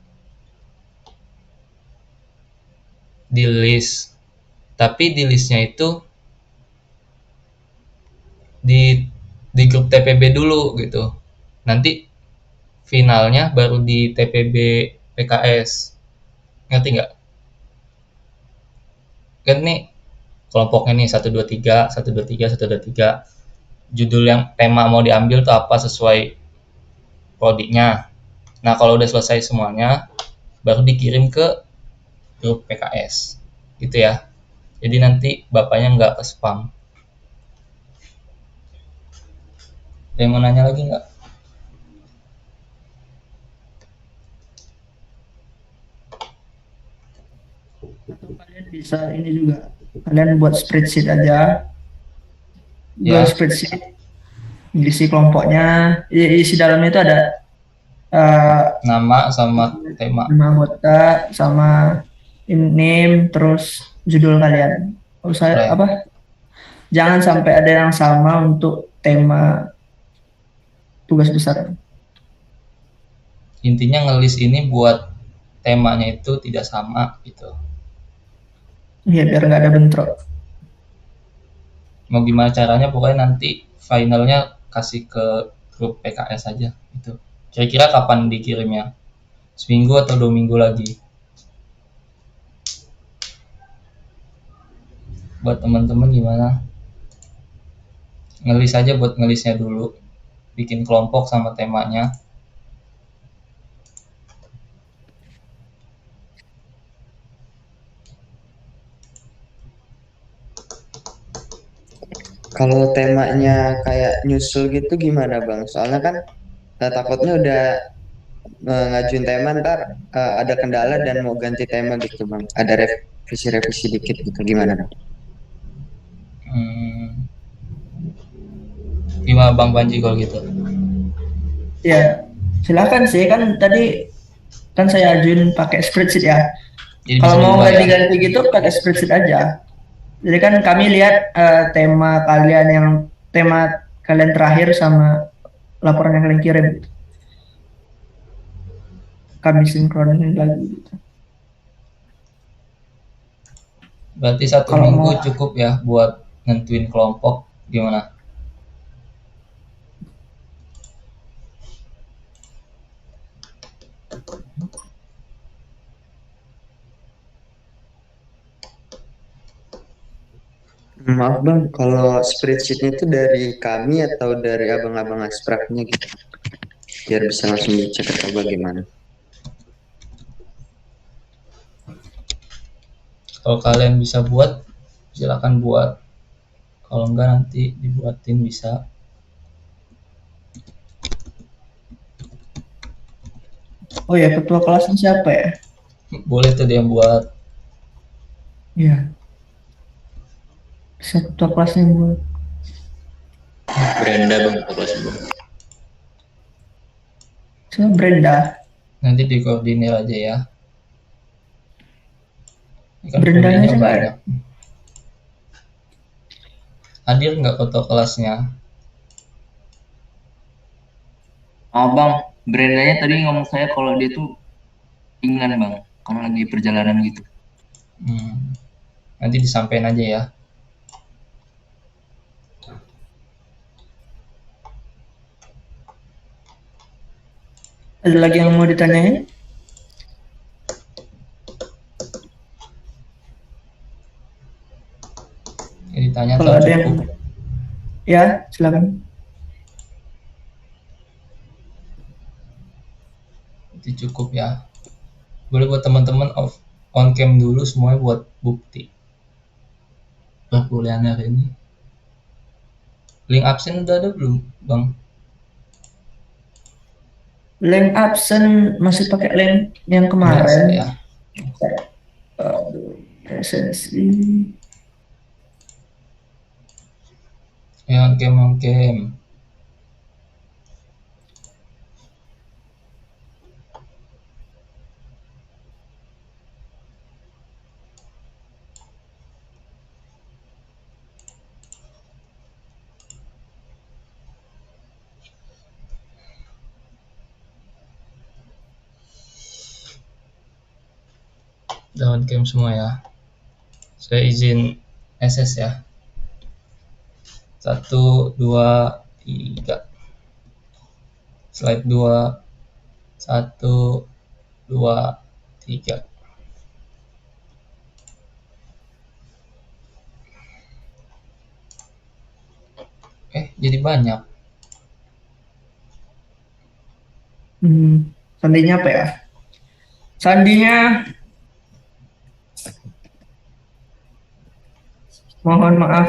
di list. Tapi di listnya itu di grup TPB dulu gitu. Nanti finalnya baru di TPB PKS. Ngerti nggak? Kan nih kelompoknya nih 1 2 3 1 2 3 1 2 3. Judul yang tema mau diambil tuh apa sesuai prodinya. Nah, kalau udah selesai semuanya baru dikirim ke grup PKS. Gitu ya. Jadi nanti bapaknya nggak ke spam. Ada yang mau nanya lagi nggak? atau kalian bisa ini juga. Kalian buat spreadsheet aja. Ya. Buat spreadsheet. Isi kelompoknya, isi dalamnya itu ada Nama sama tema. nama anggota sama name terus judul kalian. Right. Jangan sampai ada yang sama untuk tema tugas besar. Intinya ngelis ini buat temanya itu tidak sama gitu. Iya, biar nggak ada bentrok. Mau gimana caranya pokoknya nanti finalnya kasih ke grup PKS aja gitu. Kira-kira kapan dikirimnya? Seminggu atau 2 minggu lagi? Buat teman-teman gimana? Ngelis aja buat ngelisnya dulu. Bikin kelompok sama temanya. Kalau temanya kayak nyusul gitu gimana Bang? Soalnya kan takutnya udah ngajuin tema ntar ada kendala dan mau ganti tema gitu bang, ada revisi dikit gitu, gimana bang? Gimana Bang Panji kalau gitu? Ya, silakan sih, kan tadi kan saya ajuin pakai spreadsheet ya. Jadi Kalau bisa mau diubah ya? ganti-ganti gitu pakai spreadsheet aja. Jadi kan kami lihat tema kalian terakhir sama laporan yang kalian kirim. Kami sinkronin lagi gitu. Berarti 1 Kalau minggu mau- cukup ya buat nentuin kelompok gimana? Maaf bang, kalau spreadsheetnya itu dari kami atau dari abang-abang asprafnya gitu, biar bisa langsung dicek atau bagaimana? Kalau kalian bisa buat, silakan buat. Kalau enggak nanti dibuatin bisa. Oh ya, ketua kelasnya siapa ya? Boleh tuh dia yang buat. Iya. Bisa ketua kelasnya buat. Brenda bang, kelas bang. Saya Brenda. Nanti dikoordinir aja ya. Ini kan Brendanya prodinya sih nggak banyak. Hadir nggak ketua kelasnya? Oh bang, Brandanya tadi ngomong saya kalau dia tuh ringan bang, karena lagi perjalanan gitu. Nanti disampaikan aja ya. Ada lagi yang mau ditanyain? Jadi ditanya Kalau atau ada yang, cukup? ya silakan. Itu cukup ya. Boleh buat teman-teman on cam dulu semuanya buat bukti perkuliahan hari ini. Link absen udah ada belum bang? Link absen masih pakai link yang Biasa kemarin. ya. Presensi. On cam. Udah on cam semua ya. Saya izin SS ya. 1, 2, 3. Slide 2. 1, 2, 3. Jadi banyak. Sandinya apa ya? Sandinya mohon maaf.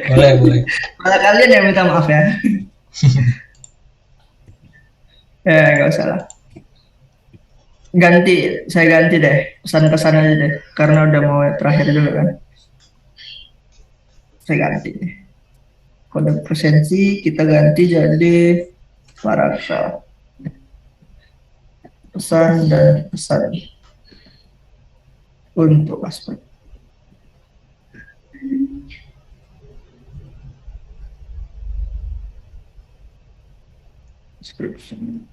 Boleh. Malah kalian yang minta maaf ya. Ya nggak usah lah. Saya ganti deh, pesan kesan aja deh, karena udah mau terakhir dulu kan. Saya ganti deh. Kode presensi kita ganti jadi paragraf. Pesan dan pesan untuk aspek. Description.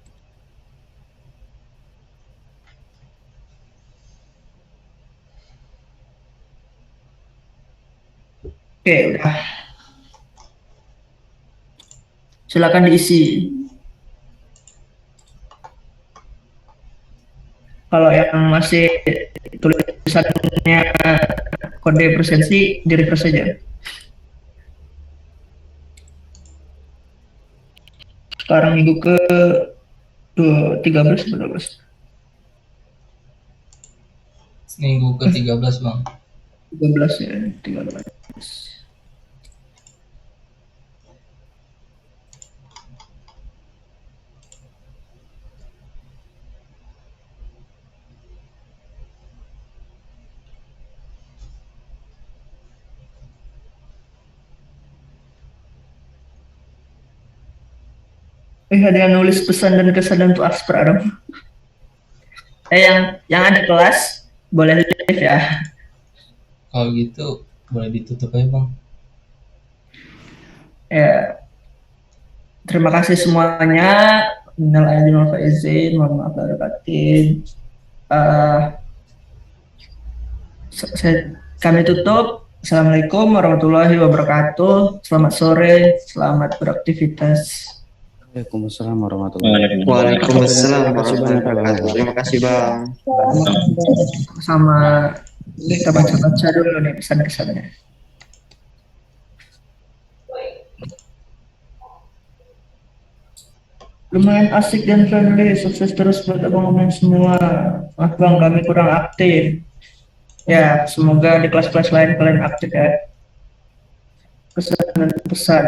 Oke, udah. Silakan diisi. Kalau yang masih tulisannya kode presensi, di refresh saja. Sekarang minggu ke 13 12. Minggu ke-13 bang. 13 ya, 13. Ada yang nulis pesan dan kesan untuk Aspra dong. Yang ada kelas boleh live ya. Kalau gitu boleh ditutup aja Bang. Ya, terima kasih semuanya. Minal aidin wal faizin, mohon maaf lahir batin. Kami tutup. Assalamualaikum warahmatullahi wabarakatuh. Selamat sore, selamat beraktivitas. Waalaikumsalam warahmatullahi wabarakatuh. Waalaikumsalam warahmatullahi wabarakatuh. Terima kasih Bang. Sama kita baca-baca dulu nih pesan-kesannya. Lumayan asik dan friendly, sukses terus buat abang-abang semua. Maaf Bang, kami kurang aktif. Ya, semoga di kelas-kelas lain kalian aktif ya. Pesan dan pesan.